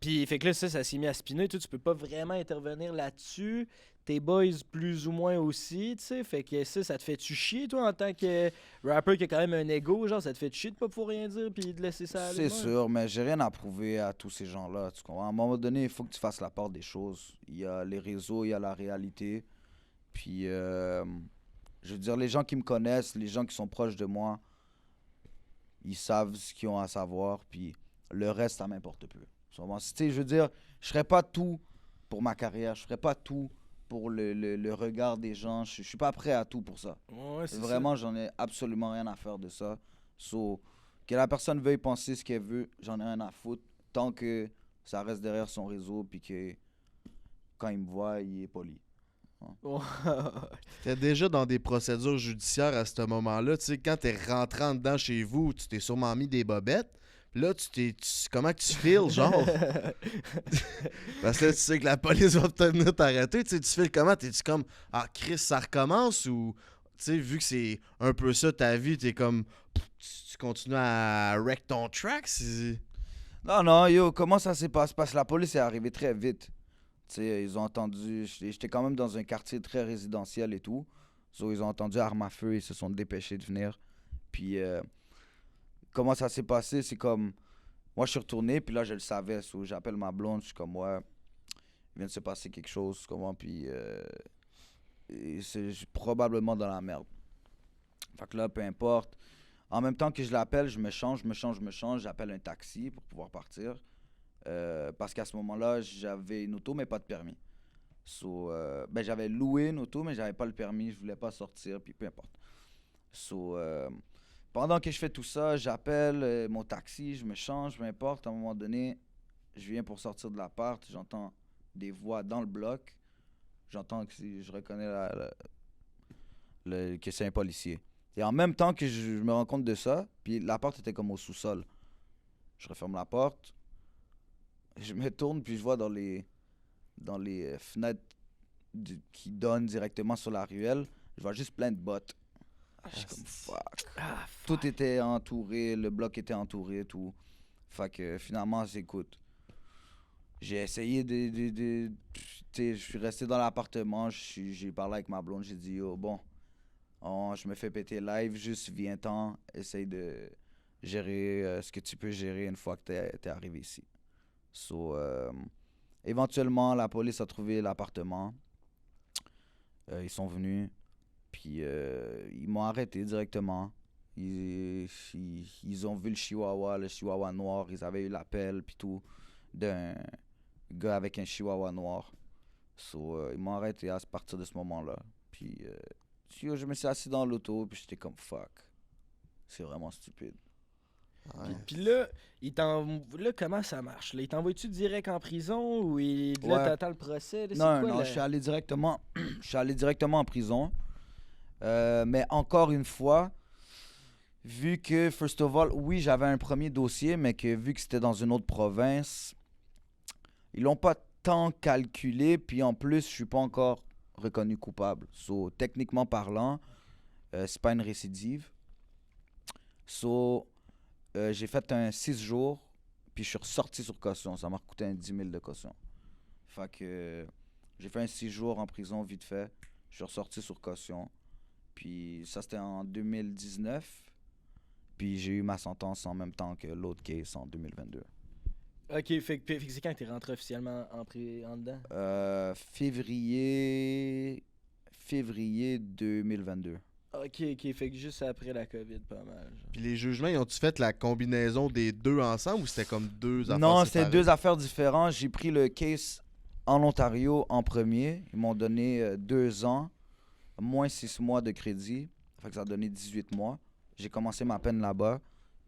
B: Puis fait que là, ça s'est mis à spinner, tu peux pas vraiment intervenir là-dessus. Tes boys plus ou moins aussi, tu sais, fait que ça te fait-tu chier, toi, en tant que rapper qui a quand même un ego, genre, ça te fait chier de pas pouvoir rien dire puis de laisser ça aller?
C: C'est sûr, mais j'ai rien à prouver à tous ces gens-là. Tu comprends? À un moment donné, il faut que tu fasses la part des choses. Il y a les réseaux, il y a la réalité. Puis, je veux dire, les gens qui me connaissent, les gens qui sont proches de moi, ils savent ce qu'ils ont à savoir. Puis, le reste, ça m'importe peu. Tu comprends? Tu sais, je veux dire, je ferais pas tout pour ma carrière. Je ferais pas tout pour le regard des gens. Je suis pas prêt à tout pour ça.
B: Ouais, c'est
C: Vraiment, j'en ai absolument rien à faire de ça. So, que la personne veuille penser ce qu'elle veut, j'en ai rien à foutre. Tant que ça reste derrière son réseau, puis que quand il me voit, il est poli.
B: ça.
A: T'es déjà dans des procédures judiciaires à ce moment-là. Tu sais, quand t'es rentrant dedans chez vous, tu t'es sûrement mis des bobettes. Là, comment que tu files, genre? Parce que là, tu sais que la police va peut-être venir t'arrêter. Tu sais, tu files comment? T'es-tu comme, ah, Chris, ça recommence? Ou, tu sais, vu que c'est un peu ça ta vie, t'es comme, tu continues à wreck ton track?
C: Non, non, yo, comment ça s'est passé? Parce que la police est arrivée très vite. Tu sais, ils ont entendu... J'étais quand même dans un quartier très résidentiel et tout. So, ils ont entendu arme à feu, ils se sont dépêchés de venir. Puis, comment ça s'est passé? C'est comme... Moi, je suis retourné, puis là, je le savais. So, j'appelle ma blonde, je suis comme, ouais, il vient de se passer quelque chose, comment, puis... c'est probablement dans la merde. Fait que là, peu importe. En même temps que je l'appelle, je me change, j'appelle un taxi pour pouvoir partir. Parce qu'à ce moment-là, j'avais une auto, mais pas de permis. So, ben, j'avais loué une auto, mais j'avais pas le permis, je voulais pas sortir, puis peu importe. So, pendant que je fais tout ça, j'appelle mon taxi, je me change, peu importe. À un moment donné, je viens pour sortir de l'appart, j'entends des voix dans le bloc. J'entends que je reconnais que c'est un policier. Et en même temps que je me rends compte de ça, puis la porte était comme au sous-sol. Je referme la porte, je me tourne, puis je vois dans les fenêtres qui donnent directement sur la ruelle, je vois juste plein de bottes. Je suis comme fuck.
B: Ah, fuck.
C: Tout était entouré, le bloc était entouré, tout. Fait que finalement, écoute, j'ai essayé de je suis resté dans l'appartement, j'ai parlé avec ma blonde, j'ai dit, oh, bon, je me fais péter live, juste viens-t'en, essaye de gérer ce que tu peux gérer une fois que t'es arrivé ici. So, éventuellement, la police a trouvé l'appartement. Ils sont venus, puis ils m'ont arrêté directement. Ils ont vu le chihuahua noir, ils avaient eu l'appel, puis tout, d'un gars avec un chihuahua noir. So, ils m'ont arrêté à partir de ce moment-là. Puis je me suis assis dans l'auto, puis j'étais comme fuck. C'est vraiment stupide.
A: Ouais.
B: Puis là, là, comment ça marche? Là, il t'envoie-tu direct en prison ou là,
C: Ouais.
B: t'attends le procès? Là, c'est
C: Non,
B: quoi,
C: non,
B: là?
C: je suis allé directement en prison. Mais encore une fois, vu que, first of all, oui, j'avais un premier dossier, mais que vu que c'était dans une autre province, ils l'ont pas tant calculé, puis en plus, je suis pas encore reconnu coupable. So, techniquement parlant, c'est pas une récidive. So, j'ai fait un 6 jours, puis je suis ressorti sur caution. Ça m'a coûté un 10 000 de caution. Fait que j'ai fait un 6 jours en prison vite fait. Je suis ressorti sur caution. Puis ça, c'était en 2019. Puis j'ai eu ma sentence en même temps que l'autre case en 2022.
B: Ok, fait que c'est quand que t'es rentré officiellement en dedans?
C: Février 2022.
B: Ok, fait que juste après la COVID, pas mal. Genre.
A: Puis les jugements, ils ont-tu fait la combinaison des deux ensemble ou c'était comme deux affaires
C: Non,
A: séparées?
C: c'était deux affaires différentes. J'ai pris le case en Ontario en premier. Ils m'ont donné 2 ans, moins 6 mois de crédit. Fait que ça a donné 18 mois. J'ai commencé ma peine là-bas.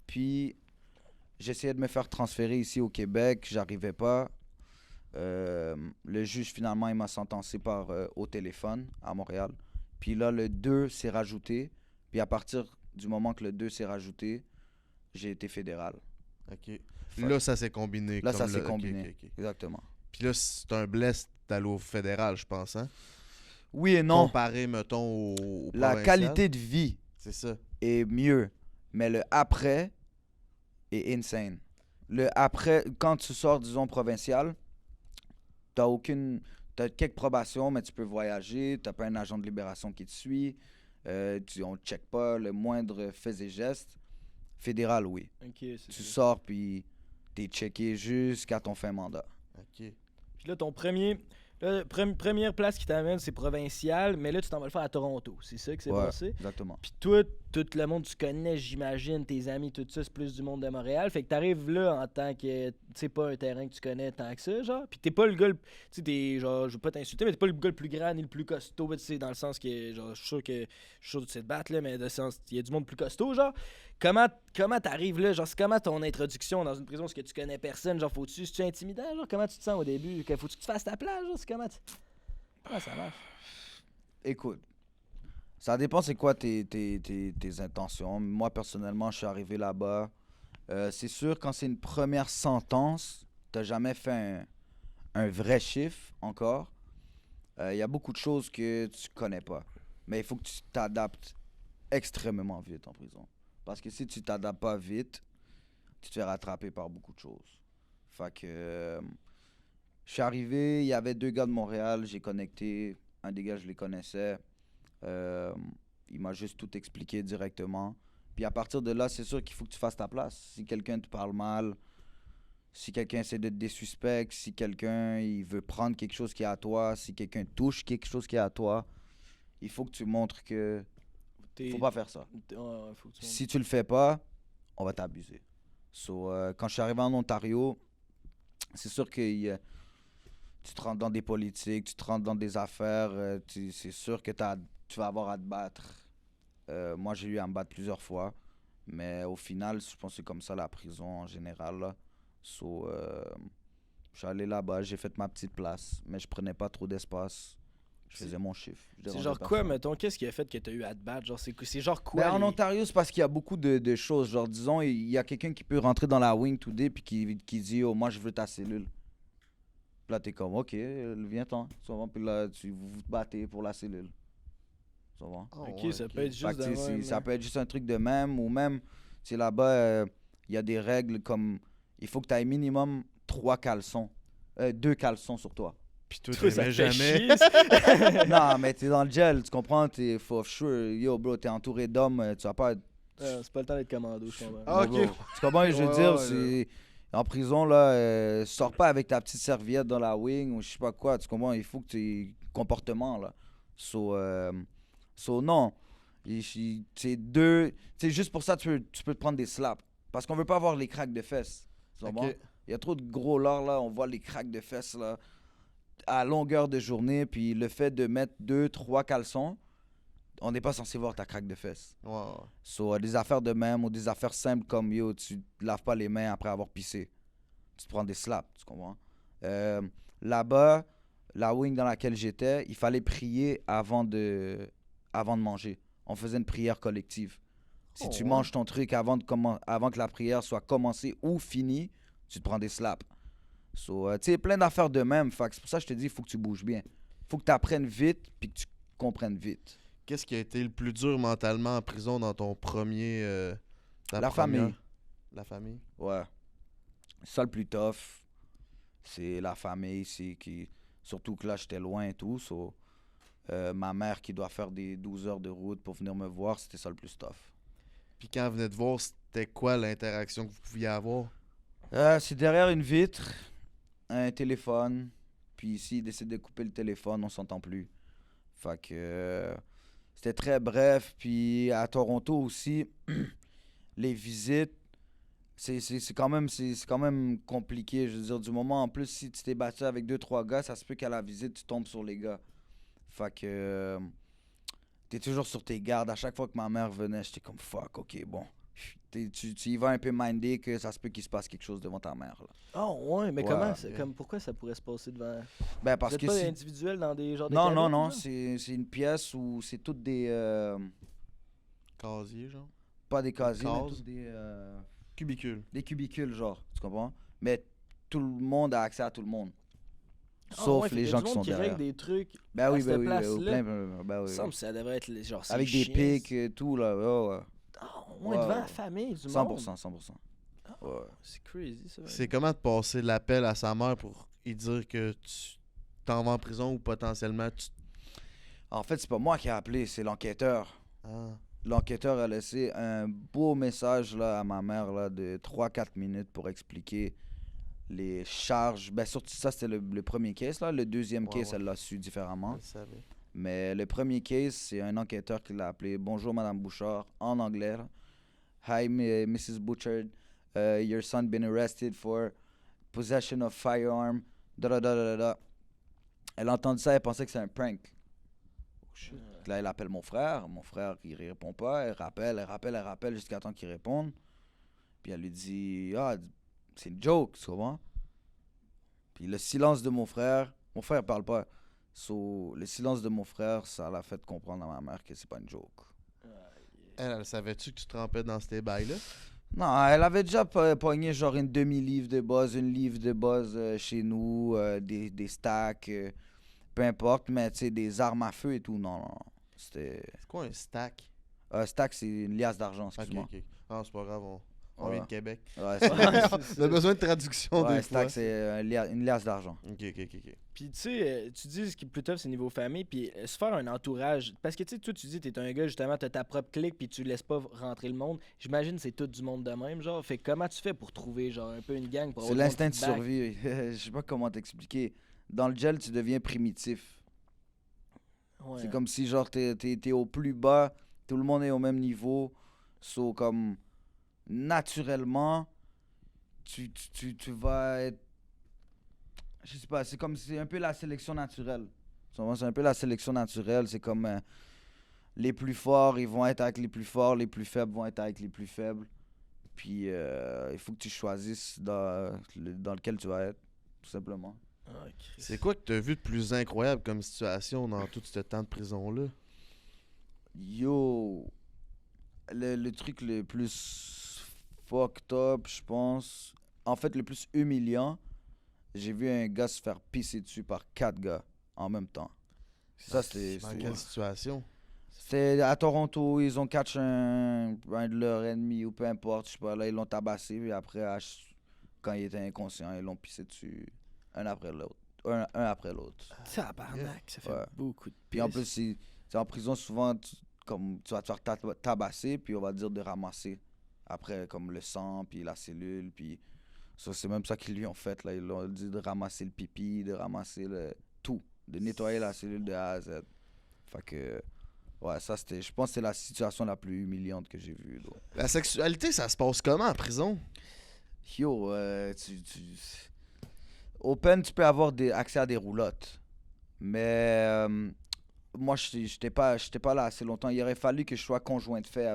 C: Puis, j'essayais de me faire transférer ici au Québec. J'arrivais pas. Le juge, finalement, il m'a sentencé au téléphone à Montréal. Puis là, le 2 s'est rajouté. Puis à partir du moment que le 2 s'est rajouté, j'ai été fédéral.
A: OK. Là, ça s'est combiné.
C: Là,
A: comme
C: ça s'est
A: ok,
C: combiné.
A: ok.
C: Exactement.
A: Puis là, c'est un bless d'aller au fédéral, je pense, hein?
C: Oui et non.
A: Comparé, mettons, au
C: La
A: provincial.
C: qualité de vie
A: C'est ça.
C: est mieux, mais le après est insane. Le après, quand tu sors, disons, provincial, t'as quelques probations, mais tu peux voyager, t'as pas un agent de libération qui te suit, on te check pas le moindre fait et geste. Fédéral, oui.
B: Ok, c'est
C: Tu
B: ça.
C: sors, puis t'es checké jusqu'à ton fin mandat.
A: OK.
B: Puis là, ton premier... Là, première place qui t'amène, c'est provincial, mais là, tu t'en vas le faire à Toronto. C'est ça qui s'est
C: Ouais.
B: passé?
C: Exactement.
B: Puis toi, tout le monde tu connais, j'imagine, tes amis, tout ça, c'est plus du monde de Montréal. Fait que t'arrives là en tant que, tu sais, pas un terrain que tu connais tant que ça, genre. Puis t'es pas le gars, tu sais, t'es, genre, je veux pas t'insulter, mais t'es pas le gars le plus grand ni le plus costaud, tu sais, dans le sens que, genre, je suis sûr que tu sais te battre, là, mais dans le sens, il y a du monde plus costaud, genre. Comment t'arrives là, genre, c'est comment ton introduction dans une prison, est-ce que tu connais personne, genre, c'est-tu intimidant, genre, comment tu te sens au début? Faut-tu que tu fasses ta place, genre, c'est comment ça marche?
C: Écoute, ça dépend c'est quoi tes intentions. Moi, personnellement, je suis arrivé là-bas. C'est sûr, quand c'est une première sentence, t'as jamais fait un vrai chiffre encore. Il y a beaucoup de choses que tu connais pas. Mais il faut que tu t'adaptes extrêmement vite en prison. Parce que si tu t'adaptes pas vite, tu te fais rattraper par beaucoup de choses. Fait que je suis arrivé, il y avait 2 gars de Montréal, j'ai connecté. Un des gars, je les connaissais. Il m'a juste tout expliqué directement. Puis à partir de là, c'est sûr qu'il faut que tu fasses ta place. Si quelqu'un te parle mal, si quelqu'un essaie de te désuspecter, si quelqu'un il veut prendre quelque chose qui est à toi, si quelqu'un touche quelque chose qui est à toi, il faut que tu montres que faut pas faire ça.
B: Faut que tu
C: Si tu le fais pas, on va t'abuser. So, quand je suis arrivé en Ontario, c'est sûr que tu te rentres dans des politiques, tu te rentres dans des affaires, c'est sûr que tu vas avoir à te battre. Moi, j'ai eu à me battre plusieurs fois, mais au final, je pense que c'est comme ça la prison en général. Là. So, je suis allé là-bas, j'ai fait ma petite place, mais je prenais pas trop d'espace. Je faisais mon chiffre.
B: C'est genre quoi, mettons, qu'est-ce qui a fait que t'as eu à te battre? Genre, c'est genre quoi?
C: Ben, en Ontario, c'est parce qu'il y a beaucoup de choses. Genre, disons, il y a quelqu'un qui peut rentrer dans la wing today puis qui dit « Oh, moi, je veux ta cellule. » Puis là, t'es comme « Ok, viens-t'en. » Puis là, vous te battez pour la cellule. Ça va?
B: Ok, ça peut être
C: Fait
B: juste
C: que,
B: de
C: tu sais,
B: même,
C: ça
B: là.
C: peut être juste un truc de même ou même, tu sais, là-bas, il y a des règles comme il faut que tu aies minimum 2 caleçons sur toi.
A: Puis toi,
B: Toi, ça
A: t'aimais
B: te fait
A: jamais.
B: chier, ça.
C: Non, mais t'es dans le gel, tu comprends? T'es for sure. Yo, bro, t'es entouré d'hommes, tu vas pas être...
B: C'est pas le temps d'être commando, je comprends.
A: Ah, ok.
C: Bro, tu comprends ce que je veux
A: Ouais,
C: dire?
A: ouais,
C: C'est... En prison, là, sors pas avec ta petite serviette dans la wing ou je sais pas quoi. Tu comprends? Il faut que tu aies comportement, là. So, non. C'est deux... C'est juste pour ça que tu peux te prendre des slaps. Parce qu'on veut pas avoir les craques de fesses. Tu comprends?
A: Ok.
C: Il y a trop de gros lard, là. On voit les craques de fesses, là, à longueur de journée. Puis le fait de mettre 2-3 caleçons, on n'est pas censé voir ta craque de fesses.
A: Ouais, ouais.
C: So, des affaires de même ou des affaires simples comme yo, tu te laves pas les mains après avoir pissé. Tu te prends des slaps, tu comprends? Là-bas, la wing dans laquelle j'étais, il fallait prier avant de manger. On faisait une prière collective. Si tu manges ton truc avant que la prière soit commencée ou finie, tu te prends des slaps. So, tu sais, plein d'affaires de même. Fait que c'est pour ça que je te dis, il faut que tu bouges bien. Il faut que tu apprennes vite puis que tu comprennes vite.
A: Qu'est-ce qui a été le plus dur mentalement en prison dans ton premier...
C: La famille.
A: La famille?
C: Ouais. Ça, le plus tough, c'est la famille. Surtout que là, j'étais loin et tout. So, ma mère qui doit faire des 12 heures de route pour venir me voir, c'était ça le plus tough.
A: Puis quand elle venait te voir, c'était quoi l'interaction que vous pouviez avoir?
C: C'est derrière une vitre, un téléphone. Puis ici, il décide de couper le téléphone, on s'entend plus. Fait que... c'était très bref. Puis à Toronto aussi, les visites, c'est quand même compliqué. Je veux dire, du moment, en plus, si tu t'es battu avec 2-3 gars, ça se peut qu'à la visite, tu tombes sur les gars. Fait que t'es toujours sur tes gardes. À chaque fois que ma mère venait, j'étais comme fuck, ok, bon. Tu y vas un peu mindé que ça se peut qu'il se passe quelque chose devant ta mère. Là.
B: Oh, ouais, mais
C: Ouais.
B: pourquoi ça pourrait se passer devant.
C: Ben parce
B: Vous êtes
C: que
B: pas
C: si...
B: individuel dans des genres de
C: Non,
B: cabines,
C: non, non,
B: genre?
C: c'est une pièce où c'est toutes des...
A: Casier, genre?
C: pas des casiers, mais
A: Cases.
C: toutes
A: Cubicule.
C: des cubicules, genre, tu comprends? Mais tout le monde a accès à tout le monde.
B: Ah,
C: Sauf
B: ouais, fait
C: les
B: qu'il y a
C: gens
B: du
C: qui
B: monde
C: sont
B: qui
C: derrière.
B: règle des trucs.
C: Ben
B: à
C: oui,
B: cette
C: ben oui,
B: place-là.
C: ben
B: Il me
C: oui.
B: semble que ça devrait être genre. c'est
C: Avec des
B: chiant.
C: pics et tout, là, ouais.
B: Ah,
C: Ouais,
B: devant
C: ouais.
B: la famille du
C: 100%,
B: monde.
C: 100%. Ouais.
B: C'est crazy, ça.
A: C'est comment de passer l'appel à sa mère pour lui dire que tu t'en vas en prison ou potentiellement tu...
C: En fait, c'est pas moi qui ai appelé, c'est l'enquêteur.
A: Ah.
C: L'enquêteur a laissé un beau message là, à ma mère là, de 3-4 minutes pour expliquer les charges. Ben, surtout ça, c'était le premier case. Là. Le deuxième
A: Ouais,
C: case,
A: ouais.
C: elle l'a su différemment.
A: Je le savais.
C: Mais le premier case, c'est un enquêteur qui l'a appelé. Bonjour, Madame Bouchard, en anglais. Là. Hi, Mrs. Bouchard. Your son been arrested for possession of firearm. Da. Elle a entendu ça, elle pensait que c'est un prank. Là, elle appelle mon frère. Mon frère, il répond pas. Elle rappelle jusqu'à temps qu'il réponde. Puis elle lui dit, ah, c'est une joke, tu comprends? Puis le silence de mon frère parle pas. So, le silence de mon frère, ça l'a fait comprendre à ma mère que c'est pas une joke.
A: Elle savait-tu que tu trempais dans ces bails-là?
C: Non, elle avait déjà pogné genre une demi-livre de buzz, une livre de buzz chez nous, des stacks, peu importe, mais tu sais, des armes à feu et tout, non. C'était...
A: C'est quoi un stack?
C: Stack, c'est une liasse d'argent, excuse-moi.
A: Ok. Non, c'est pas grave, on
C: Ouais.
A: vient de Québec.
C: Ouais, c'est...
A: On a besoin de traduction
C: ouais,
A: des fois.
C: stack, c'est une liasse d'argent.
A: Ok.
B: Puis tu sais, tu dis ce qui est plus tough, c'est niveau famille, puis se faire un entourage. Parce que tu sais, toi, tu dis, t'es un gars, justement, t'as ta propre clique, puis tu laisses pas rentrer le monde. J'imagine que c'est tout du monde de même, genre. Fait que comment tu fais pour trouver, genre, un peu une gang pour
C: C'est
B: avoir
C: l'instinct de
B: du monde qui
C: survie. Je sais pas comment t'expliquer. Dans le gel, tu deviens primitif.
B: te back? Ouais.
C: C'est comme si, genre, t'es au plus bas, tout le monde est au même niveau. So, comme, naturellement, tu vas être... Je sais pas, c'est comme, c'est un peu la sélection naturelle. C'est un peu la sélection naturelle. C'est comme, les plus forts, ils vont être avec les plus forts, les plus faibles vont être avec les plus faibles. Puis, il faut que tu choisisses dans lequel tu vas être, tout simplement.
B: Ah, Christ.
A: C'est quoi que t'as vu de plus incroyable comme situation dans tout ce temps de prison-là?
C: Yo, le truc le plus fucked up, je pense, en fait le plus humiliant, j'ai vu un gars se faire pisser dessus par 4 gars en même temps. Ça,
A: Dans quelle situation?
C: c'était à Toronto, ils ont catch un de leurs ennemis ou peu importe, je sais pas, là ils l'ont tabassé, puis après quand il était inconscient, ils l'ont pissé dessus un après l'autre. Un après l'autre.
B: Tabarnak, ça fait
C: Ouais.
B: beaucoup de
C: Puis en
B: pisse.
C: plus, c'est en prison, souvent, comme tu vas te faire tabasser, puis on va te dire de ramasser. Après, comme le sang, puis la cellule, puis ça, c'est même ça qu'ils lui ont fait. Là. Ils l'ont dit de ramasser le pipi, de ramasser tout, de nettoyer la cellule de A à Z. Fait que, ouais, ça, c'était, je pense que c'est la situation la plus humiliante que j'ai vue. Donc.
A: La sexualité, ça se passe comment en prison?
C: Yo, Open, tu peux avoir accès à des roulottes. Mais moi, j'étais pas là assez longtemps. Il aurait fallu que je sois conjoint de fait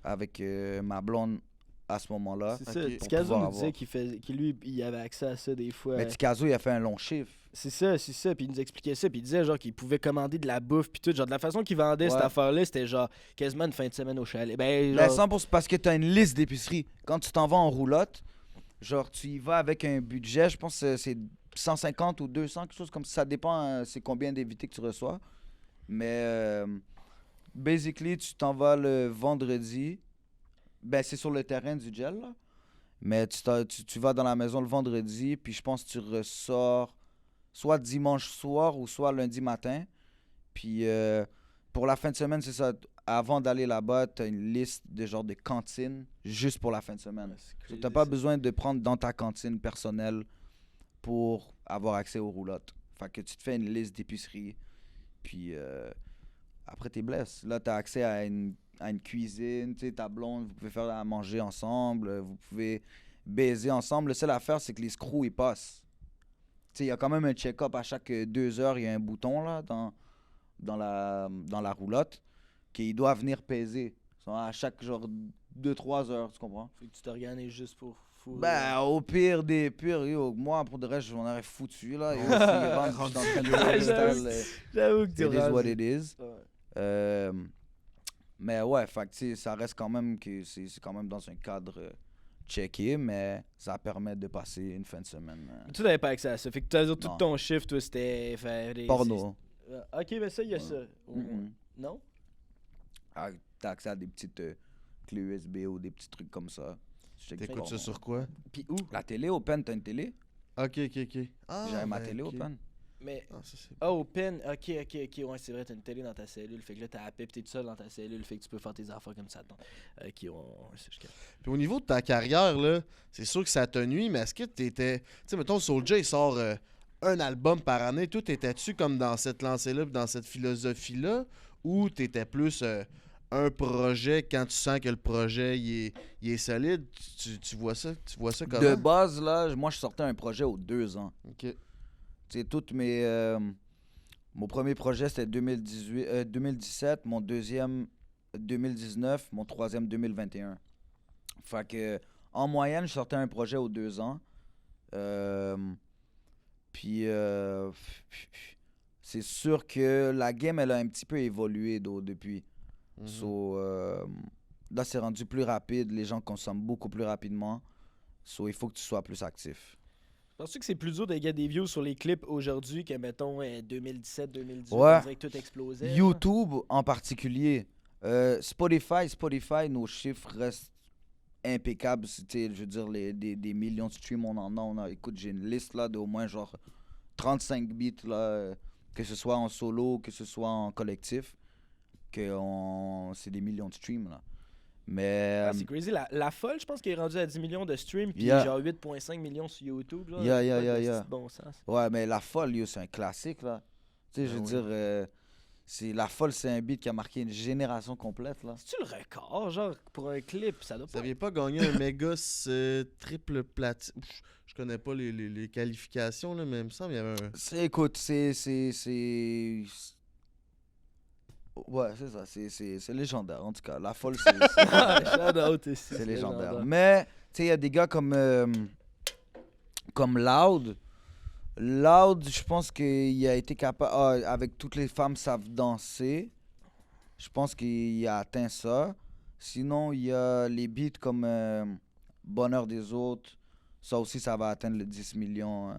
C: avec ma blonde à ce moment-là.
B: C'est ça.
A: Ok.
B: Tikazo
C: Pour
B: nous
C: pouvoir
B: disait qu'il lui, il avait accès à ça des fois.
C: Mais Tikazo, il a fait un long chiffre.
B: C'est ça. Puis il nous expliquait ça. Puis il disait genre qu'il pouvait commander de la bouffe. Puis tout. Genre de la façon qu'il vendait cette
C: Ouais.
B: affaire-là, c'était genre quasiment une fin de semaine au chalet. Ben,
C: Mais
B: genre.
C: 100% parce que tu as une liste d'épiceries. Quand tu t'en vas en roulotte, genre tu y vas avec un budget, je pense que c'est 150 ou 200, quelque chose comme ça. Ça dépend, c'est combien d'invités que tu reçois. Mais basically, tu t'en vas le vendredi. Ben, c'est sur le terrain du gel, là. Mais tu vas dans la maison le vendredi, puis je pense que tu ressors soit dimanche soir ou soit lundi matin. Puis pour la fin de semaine, c'est ça. Avant d'aller là-bas, tu as une liste de genre de cantines juste pour la fin de semaine. Tu n'as pas besoin de prendre dans ta cantine personnelle pour avoir accès aux roulottes. Fait que tu te fais une liste d'épiceries. Puis après, t'es blessé. Là, tu as accès à une cuisine, tu sais, ta blonde, vous pouvez faire à manger ensemble, vous pouvez baiser ensemble. Le seul affaire, c'est que les screws, ils passent. Tu sais, il y a quand même un check-up à chaque 2 heures, il y a un bouton là dans la roulotte qui doit venir peser. À chaque genre 2-3 heures, tu comprends?
B: Fait que tu t'organises juste pour fourrer.
C: Ben, au pire des pires, yo, moi, pour de reste, je m'en aurais foutu, là. Yo, s'ils rentrent, je suis en train de
B: J'avoue que
C: it
B: tu
C: is what it is.
B: Ouais.
C: Mais ouais, fait que, tu sais, ça reste quand même que c'est quand même dans un cadre checké, mais ça permet de passer une fin de semaine.
B: Tu n'avais pas accès à ça. Fait que tu as dit tout
C: Non.
B: ton shift, toi, c'était faire des.
C: Porno.
B: Ok, mais ça, il y a
C: Ouais.
B: ça. Non?
C: Ah, t'as accès à des petites clés USB ou des petits trucs comme ça. Je check du
A: T'écoutes ça
C: porno.
A: sur quoi?
B: Puis où?
C: La télé Open, t'as une télé?
A: Ok. Ah,
C: J'avais ma
A: ben,
C: télé
A: ok.
C: Open.
B: Mais.
A: Ah, ça, c'est...
B: Ah, open. Ok, ouais, c'est vrai, t'as une télé dans ta cellule. Fait que là, t'as la paix, pis t'es tout seul dans ta cellule. Fait que tu peux faire tes affaires comme ça. Ok, c'est jusqu'à.
A: Puis au niveau de ta carrière, là, c'est sûr que ça te nuit, mais est-ce que t'étais... Tu sais, mettons, Soulja, il sort un album par année. Toi, t'étais-tu comme dans cette lancée-là, puis dans cette philosophie-là, ou t'étais plus un projet quand tu sens que le projet, il est solide? Tu vois ça? Tu vois ça comment?
C: De base, là, moi, je sortais un projet aux 2 ans.
A: OK.
C: Tu sais, toutes mes... mon premier projet, c'était 2017. Mon deuxième, 2019. Mon troisième, 2021. Fait que, en moyenne, je sortais un projet aux 2 ans. Puis, c'est sûr que la game, elle a un petit peu évolué depuis.
A: Mhm.
C: So, là, c'est rendu plus rapide. Les gens consomment beaucoup plus rapidement. So, il faut que tu sois plus actif.
B: Penses-tu que c'est plus dur de gagner des views sur les clips aujourd'hui que, mettons, 2017, 2018?
C: Ouais.
B: On dirait que tout explosait. là.
C: YouTube en particulier. Spotify, nos chiffres restent impeccables. Tu sais, je veux dire, des millions de streams, on a. Écoute, j'ai une liste là d'au moins genre 35 beats, là, que ce soit en solo, que ce soit en collectif. C'est des millions de streams, là. Mais...
B: Ah, c'est crazy. La folle, je pense qu'elle est rendue à 10 millions de streams, puis
C: Yeah.
B: genre 8,5 millions sur YouTube. Genre.
C: Yeah,
B: C'est pas de
C: yeah.
B: petit bon sens.
C: Ouais, mais La Folle, yo, c'est un classique, là. Tu sais, je veux
A: oui.
C: dire, La Folle, c'est un beat qui a marqué une génération complète, là.
B: C'est-tu le record, genre, pour un clip? Ça doit
A: Vous
B: pas
A: n'aviez pas gagné un méga triple platine? Je connais pas les qualifications, là, mais il me semble qu'il y avait un...
C: Écoute, c'est... Ouais, c'est ça, c'est légendaire, en tout cas. La Folle,
B: Shout-out ici,
C: c'est légendaire. Mais, tu sais, il y a des gars comme Loud. Loud, je pense qu'il a été capable... avec Toutes les femmes savent danser. Je pense qu'il a atteint ça. Sinon, il y a les beats comme Bonheur des autres. Ça aussi, ça va atteindre les 10 millions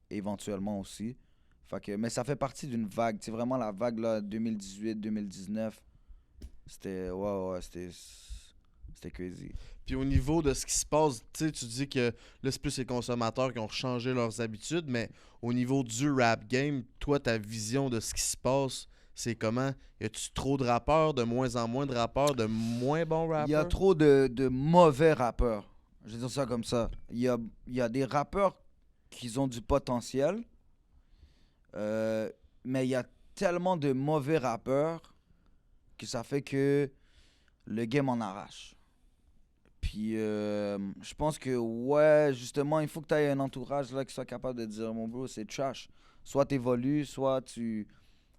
C: éventuellement aussi. Mais ça fait partie d'une vague. C'est vraiment la vague là, 2018-2019. C'était... Ouais, c'était... C'était crazy.
A: Puis au niveau de ce qui se passe, tu sais, tu dis que là, c'est plus les consommateurs qui ont changé leurs habitudes, mais au niveau du rap game, toi, ta vision de ce qui se passe, c'est comment? Y a-tu trop de rappeurs, de moins en moins de rappeurs, de moins bons rappeurs?
C: Il y a trop de mauvais rappeurs. Je vais dire ça comme ça. Il y a des rappeurs qui ont du potentiel, mais il y a tellement de mauvais rappeurs que ça fait que le game en arrache. Puis je pense que, ouais, justement, il faut que tu aies un entourage là, qui soit capable de dire, mon bro, c'est trash. Soit tu évolues, soit tu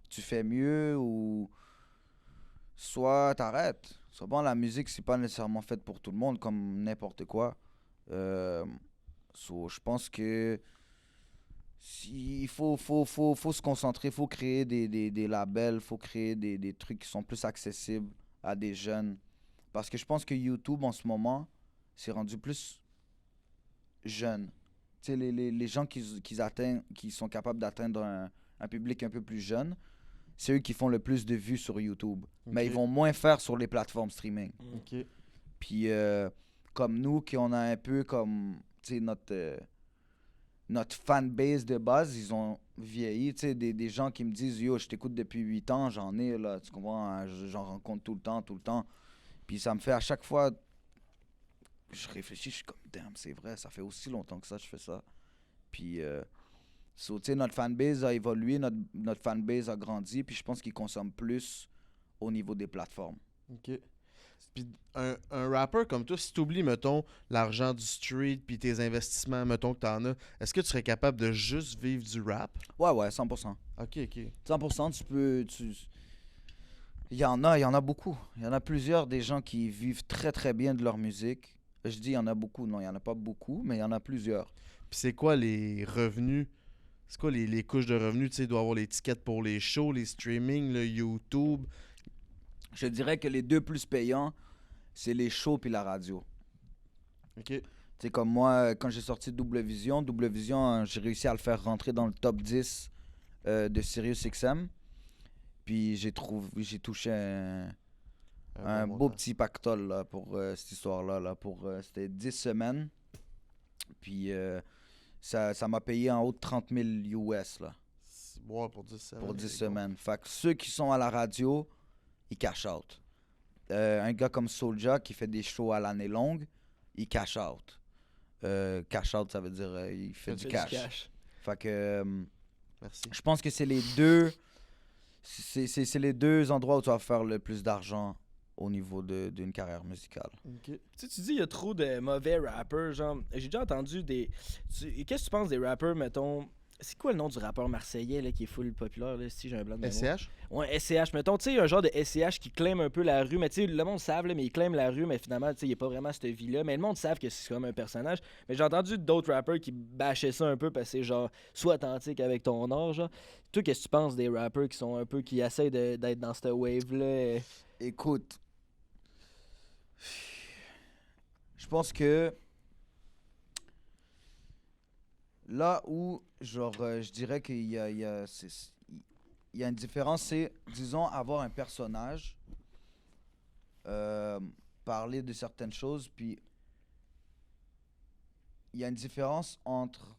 C: fais mieux, ou soit t'arrêtes. C'est bon, la musique, c'est pas nécessairement faite pour tout le monde, comme n'importe quoi. Je pense que il faut se concentrer, il faut créer des labels, il faut créer des trucs qui sont plus accessibles à des jeunes. Parce que je pense que YouTube, en ce moment, c'est rendu plus jeune. Tu sais, les gens qui sont capables d'atteindre un public un peu plus jeune, c'est eux qui font le plus de vues sur YouTube.
A: Ok.
C: Mais ils vont moins faire sur les plateformes streaming.
A: OK.
C: Puis comme nous, qui on a un peu comme, tu sais, notre fanbase de base, ils ont vieilli. Tu sais, des gens qui me disent, yo, je t'écoute depuis 8 ans, j'en ai, là, tu comprends, hein, j'en rencontre tout le temps. Puis ça me fait à chaque fois, je réfléchis, je suis comme, damn, c'est vrai, ça fait aussi longtemps que ça, je fais ça. Puis, tu sais, notre fanbase a évolué, notre fanbase a grandi, puis je pense qu'ils consomment plus au niveau des plateformes.
A: OK. Puis un rappeur comme toi, si tu oublies, mettons, l'argent du street puis tes investissements, mettons que t'en as, est-ce que tu serais capable de juste vivre du rap?
C: Ouais, 100%.
A: OK.
C: 100%, il y en a beaucoup. Il y en a plusieurs des gens qui vivent très très bien de leur musique. Je dis il y en a beaucoup, non, il y en a pas beaucoup, mais il y en a plusieurs.
A: Puis c'est quoi les revenus? C'est quoi les couches de revenus? Tu sais, il doit y avoir les tickets pour les shows, les streamings, le YouTube.
C: Je dirais que les deux plus payants, c'est les shows puis la radio.
A: OK.
C: Tu sais, comme moi, quand j'ai sorti Double Vision, j'ai réussi à le faire rentrer dans le top 10 de SiriusXM. Puis j'ai touché un beau petit pactole là, pour cette histoire-là. Là, c'était 10 semaines. Puis ça m'a payé en haut de 30 000 US là,
A: Ouais, pour 10 semaines.
C: pour 10
A: c'est bon.
C: semaines. Fait que ceux qui sont à la radio, ils cash out. Un gars comme Soulja qui fait des shows à l'année longue, il cash out. Cash out, ça veut dire il fait du cash. Fait que
A: Merci.
C: je pense que c'est les deux. C'est les deux endroits où tu vas faire le plus d'argent au niveau d'une carrière musicale.
A: OK.
B: Tu sais, tu dis il y a trop de mauvais rappeurs, genre, j'ai déjà entendu qu'est-ce que tu penses des rappeurs, mettons, c'est quoi le nom du rappeur marseillais là, qui est full populaire, là, si j'ai un blanc de mémoire?
A: SCH?
B: Ouais, SCH, mettons, tu sais, un genre de SCH qui claime un peu la rue, mais tu sais, le monde savent, là, mais il claime la rue, mais finalement, tu sais, il n'y a pas vraiment cette vie-là, mais le monde savent que c'est comme un personnage, mais j'ai entendu d'autres rappeurs qui bâchaient ça un peu parce que c'est genre, sois authentique avec ton art, genre. Toi, qu'est-ce que tu penses des rappeurs qui sont un peu, qui essayent d'être dans cette wave-là?
C: Écoute, je pense que là où, genre, je dirais qu'il y a, il y a une différence, c'est, disons, avoir un personnage, parler de certaines choses, puis il y a une différence entre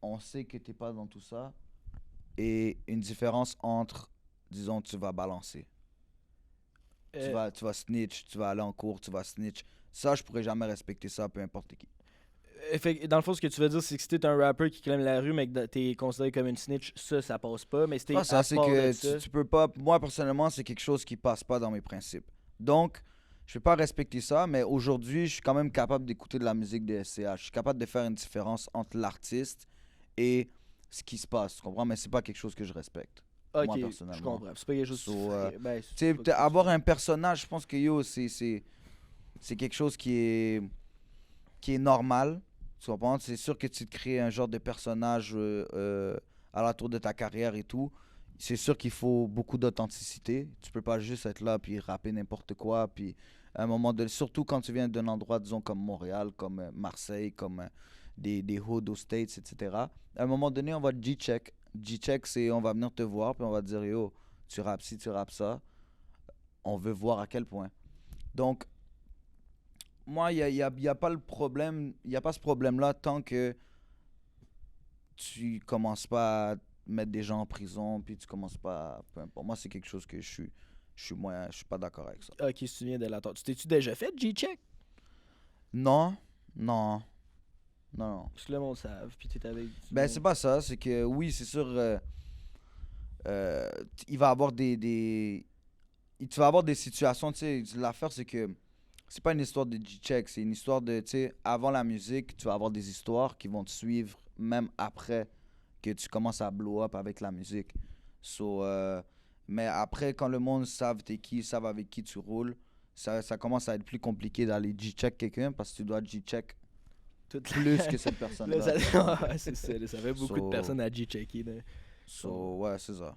C: on sait que t'es pas dans tout ça et une différence entre, disons, tu vas balancer. Tu vas snitch, tu vas aller en cours, tu vas snitch. Ça, je pourrais jamais respecter ça, peu importe qui.
B: Dans le fond, ce que tu veux dire, c'est que si t'es un rappeur qui claime la rue, mais que t'es considéré comme une snitch, ça passe pas. Mais c'était
C: Ça, c'est que tu peux pas. Moi, personnellement, c'est quelque chose qui passe pas dans mes principes. Donc, je vais pas respecter ça, mais aujourd'hui, je suis quand même capable d'écouter de la musique de SCH. Je suis capable de faire une différence entre l'artiste et ce qui se passe. Tu comprends? Mais c'est pas quelque chose que je respecte.
B: Ok,
C: moi, personnellement.
B: je comprends. C'est pas quelque chose
C: So,
B: que tu ferais. Ben,
C: Tu sais,
B: c'est pas
C: avoir un personnage, je pense que c'est quelque chose qui est normal. Tu comprends? C'est sûr que tu te crées un genre de personnage à la tour de ta carrière et tout. C'est sûr qu'il faut beaucoup d'authenticité. Tu peux pas juste être là puis rapper n'importe quoi. Puis à un moment donné, surtout quand tu viens d'un endroit, disons, comme Montréal, comme Marseille, comme des hoods aux States, etc. À un moment donné, on va te G-check. G-check, c'est on va venir te voir puis on va te dire, yo, tu rappes ci, tu rappes ça. On veut voir à quel point. Donc, moi, il y a pas le problème, il y a pas ce problème-là tant que tu commences pas à mettre des gens en prison, puis tu commences pas, peu importe. Moi, c'est quelque chose que je suis pas d'accord avec ça.
B: Ok, si tu te souviens de la Tu t'es-tu déjà fait, G-Check?
C: Non, non, non.
B: Parce que le monde savent, puis t'es avec...
C: Ben, c'est pas ça, c'est que oui, c'est sûr, il va avoir tu vas avoir des situations, tu sais, l'affaire, c'est que c'est pas une histoire de G-Check, c'est une histoire de, tu sais, avant la musique, tu vas avoir des histoires qui vont te suivre même après que tu commences à blow up avec la musique. So, mais après, quand le monde savent t'es qui, savent avec qui tu roules, ça commence à être plus compliqué d'aller G-Check quelqu'un parce que tu dois G-Check
B: Toute
C: plus que cette
B: Là,
C: personne-là.
B: ouais, c'est ça, là, ça fait beaucoup de personnes à G-Checker. Là.
C: So, ouais, c'est ça.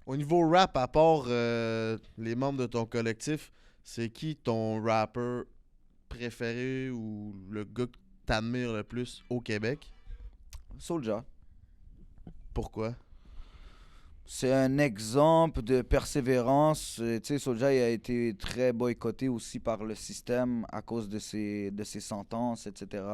A: Au niveau rap, à part les membres de ton collectif, c'est qui ton rapper préféré ou le gars que t'admires le plus au Québec?
C: Soulja.
A: Pourquoi?
C: C'est un exemple de persévérance. Tu sais, Soulja il a été très boycotté aussi par le système à cause de ses sentences, etc.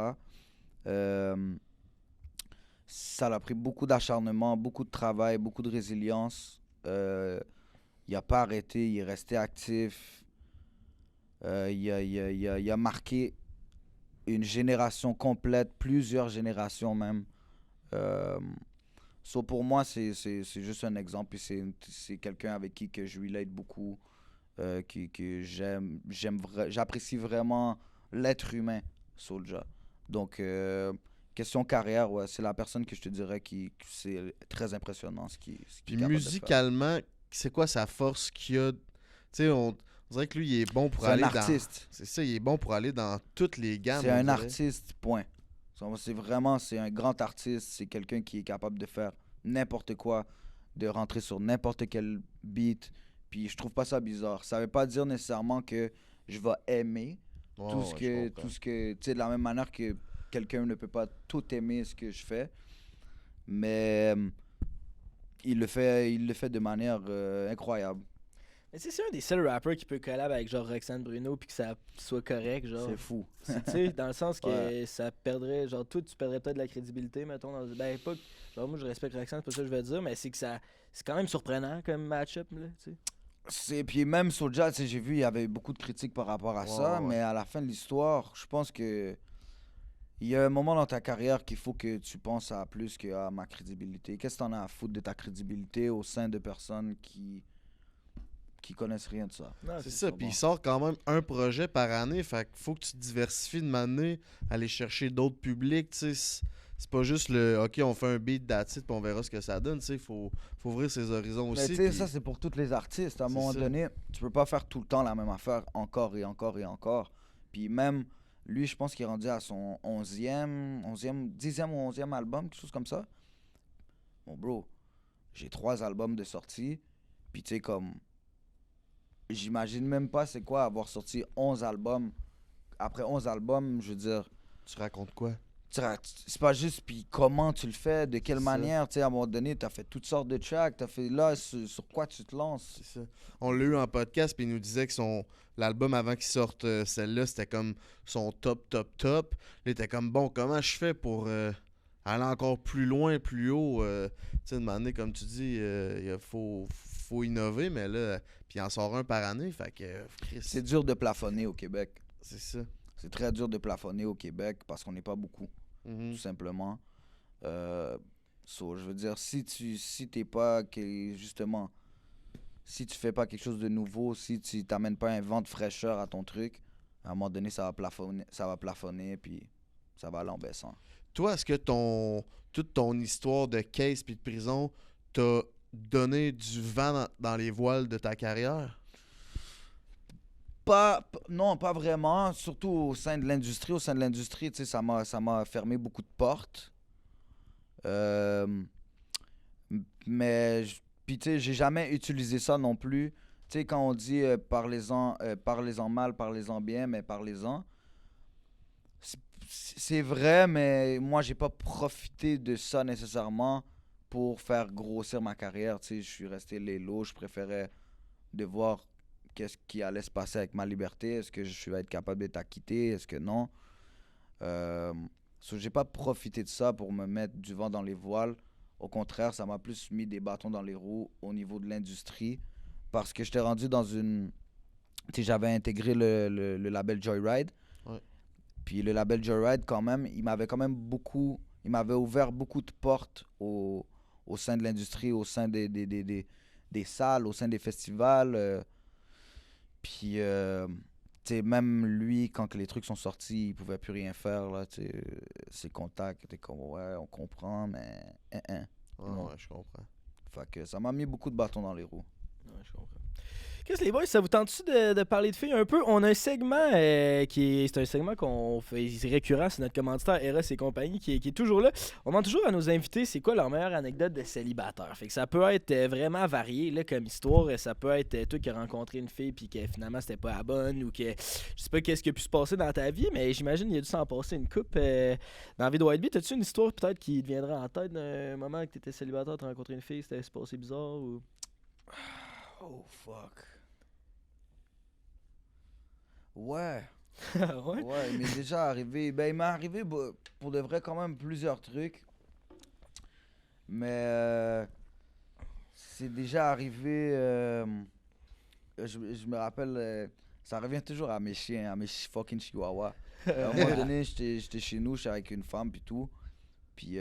C: Ça l'a pris beaucoup d'acharnement, beaucoup de travail, beaucoup de résilience. Il n'a pas arrêté, il est resté actif. Il a marqué une génération complète, plusieurs générations même. So pour moi, c'est juste un exemple. Puis c'est quelqu'un avec qui que je relate beaucoup, que j'apprécie vraiment l'être humain, Soulja. Donc, question carrière, ouais, c'est la personne que je te dirais qui c'est très impressionnant ce qu'il
A: Puis
C: est capable de faire.
A: musicalement, c'est quoi sa force qu'il a? Tu sais, on dirait que lui, il est bon pour
C: C'est
A: aller
C: un
A: dans...
C: artiste.
A: C'est ça, il est bon pour aller dans toutes les gammes.
C: C'est
A: on
C: un
A: dirait.
C: artiste, point. C'est un grand artiste. C'est quelqu'un qui est capable de faire n'importe quoi, de rentrer sur n'importe quel beat. Puis je trouve pas ça bizarre. Ça veut pas dire nécessairement que je vais aimer
A: Ouais,
C: tout
A: ouais,
C: ce
A: je
C: que,
A: comprends.
C: tout ce que, tu sais, de la même manière que quelqu'un ne peut pas tout aimer ce que je fais. Mais il le fait de manière incroyable.
B: Mais tu sais, c'est un des seuls rappers qui peut collab avec genre Roxane Bruno puis que ça soit correct, genre.
C: C'est fou.
B: Tu sais, dans le sens que
C: Ouais.
B: ça perdrait, genre, toi, tu perdrais peut-être de la crédibilité, mettons. Ben, pas que- genre, moi, je respecte Roxane, c'est pas ça que je veux dire, mais c'est que c'est quand même surprenant comme match-up, là, tu sais.
C: Puis même Soulja, tu sais, j'ai vu, il y avait beaucoup de critiques par rapport à ça,
A: Ouais.
C: mais à la fin de l'histoire, je pense que il y a un moment dans ta carrière qu'il faut que tu penses à plus que à ma crédibilité. Qu'est-ce que t'en as à foutre de ta crédibilité au sein de personnes qui connaissent rien de ça?
B: Non,
A: C'est ça,
C: pas
A: puis
C: bon.
A: il sort quand même un projet par année, fait qu'il faut que tu te diversifies de manière, aller chercher d'autres publics, tu sais. C'est pas juste le OK, on fait un beat that's it, puis on verra ce que ça donne, tu sais. Faut ouvrir ses horizons
C: Mais
A: aussi.
C: tu sais,
A: puis-
C: ça c'est pour tous les artistes. À un
A: C'est
C: moment
A: ça.
C: donné, tu peux pas faire tout le temps la même affaire encore et encore et encore. Puis même, lui, je pense qu'il est rendu à son 10e ou 11e album, quelque chose comme ça. Bon, bro, j'ai 3 albums de sortie. Puis tu sais, comme, j'imagine même pas c'est quoi avoir sorti 11 albums. Après 11 albums, je veux dire,
A: Tu racontes quoi?
C: c'est pas juste, puis comment tu le fais, de quelle
A: C'est ça.
C: manière, tu sais, à un moment donné, t'as fait toutes sortes de tracks, t'as fait là, sur quoi tu te lances.
A: C'est ça. On l'a eu en podcast, puis il nous disait que l'album avant qu'il sorte celle-là, c'était comme son top. Là, il était comme, bon, comment je fais pour aller encore plus loin, plus haut? Tu sais, demander, comme tu dis, il faut innover, mais là, puis il en sort un par année, fait que, Chris,
C: C'est dur de plafonner au Québec.
A: c'est ça.
C: C'est très dur de plafonner au Québec parce qu'on n'est pas beaucoup,
A: Mhm.
C: tout simplement. Je veux dire, si t'es pas, justement, si tu fais pas quelque chose de nouveau, si tu t'amènes pas un vent de fraîcheur à ton truc, à un moment donné, ça va plafonner, puis ça va aller en baissant.
A: Toi, est-ce que toute ton histoire de case puis de prison t'a donné du vent dans les voiles de ta carrière?
C: Non, pas vraiment. Surtout au sein de l'industrie. Au sein de l'industrie, tu sais, ça m'a fermé beaucoup de portes. Mais, puis tu sais, j'ai jamais utilisé ça non plus. Tu sais, quand on dit parlez-en mal, parlez-en bien, mais parlez-en. C'est vrai, mais moi, j'ai pas profité de ça nécessairement pour faire grossir ma carrière. Tu sais, je suis resté les lots. Je préférais de voir qu'est-ce qui allait se passer avec ma liberté. Est-ce que je vais être capable d'être acquitté? Est-ce que non? J'ai pas profité de ça pour me mettre du vent dans les voiles. Au contraire, ça m'a plus mis des bâtons dans les roues au niveau de l'industrie. Parce que j'étais rendu dans une... Tu sais, j'avais intégré le label Joyride.
A: Ouais.
C: Puis le label Joyride, quand même, il m'avait ouvert beaucoup de portes au sein de l'industrie, au sein des salles, au sein des festivals. Puis, tu sais, même lui, quand que les trucs sont sortis, il pouvait plus rien faire, là, tu sais. Ses contacts étaient comme, ouais, on comprend, mais...
A: Ouais, je comprends.
C: Fait que ça m'a mis beaucoup de bâtons dans les roues.
B: Ouais, je comprends. Qu'est-ce les boys, ça vous tente-tu de parler de filles un peu? On a un segment c'est un segment qu'on fait récurrent, c'est notre commanditaire Eros et compagnie qui est toujours là. On demande toujours à nos invités c'est quoi leur meilleure anecdote de célibataire. Fait que ça peut être vraiment varié là, comme histoire. Ça peut être toi qui as rencontré une fille puis que finalement c'était pas la bonne ou que je sais pas qu'est-ce qui a pu se passer dans ta vie, mais j'imagine qu'il y a dû s'en passer une coupe. Dans la vie de White Bee, t'as-tu une histoire peut-être qui te viendrait en tête d'un moment que t'étais célibataire, t'as rencontré une fille, c'était passé bizarre ou...
C: Oh, fuck. Ouais.
B: Ouais?
C: Ouais, il m'est déjà arrivé. Ben, il m'est arrivé pour de vrai quand même plusieurs trucs. Mais c'est déjà arrivé. Je me rappelle, ça revient toujours à mes chiens, à mes fucking chihuahuas. À un moment donné, j'étais chez nous, j'étais avec une femme puis tout. Puis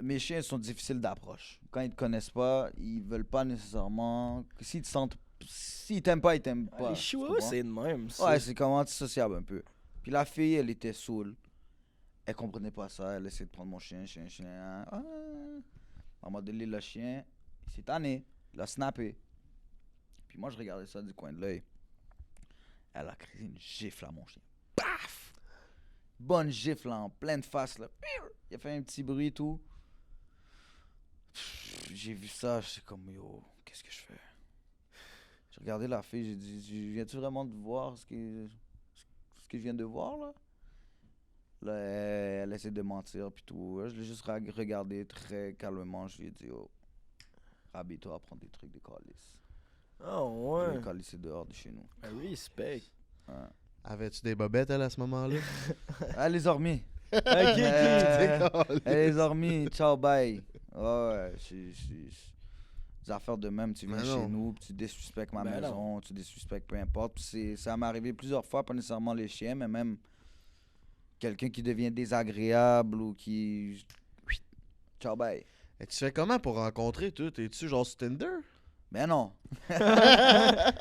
C: mes chiens sont difficiles d'approche. Quand ils te connaissent pas, ils veulent pas nécessairement. S'ils t'aiment pas, ils t'aiment pas.
B: Les chihuahuas, c'est de même. Ça.
C: Ouais, c'est comme antisociable un peu. Puis la fille, elle était saoule. Elle comprenait pas ça. Elle essayait de prendre mon chien. À un moment donné, le chien, il s'est tanné. Il a snappé. Puis moi, je regardais ça du coin de l'œil. Elle a créé une gifle à mon chien. Paf! Bonne gifle là, en pleine face. Là. Il a fait un petit bruit et tout. J'ai vu ça, j'étais comme, yo, qu'est-ce que je fais? J'ai regardé la fille, j'ai dit, viens-tu vraiment de voir ce que je viens de voir là? Là, elle essaie de mentir puis tout. Je l'ai juste regardé très calmement, je lui ai dit, oh, habille-toi à prendre des trucs de calice.
B: Oh ouais.
C: Le calice est dehors de chez nous.
B: Respect.
C: Ouais.
A: Avais-tu des bobettes, elle, à ce moment-là?
C: Elle les a remis.
B: Ok.
C: Elle les a remis, ciao, bye. Ouais, des affaires de même, tu viens
A: Mais
C: chez
A: non.
C: nous, puis tu désuspectes ma
B: Ben
C: maison, tu désuspectes peu importe. Puis ça m'est arrivé plusieurs fois, pas nécessairement les chiens, mais même quelqu'un qui devient désagréable ou qui... Ciao, bye.
A: Et tu fais comment pour rencontrer, toi? T'es-tu genre sur Tinder?
C: Mais non.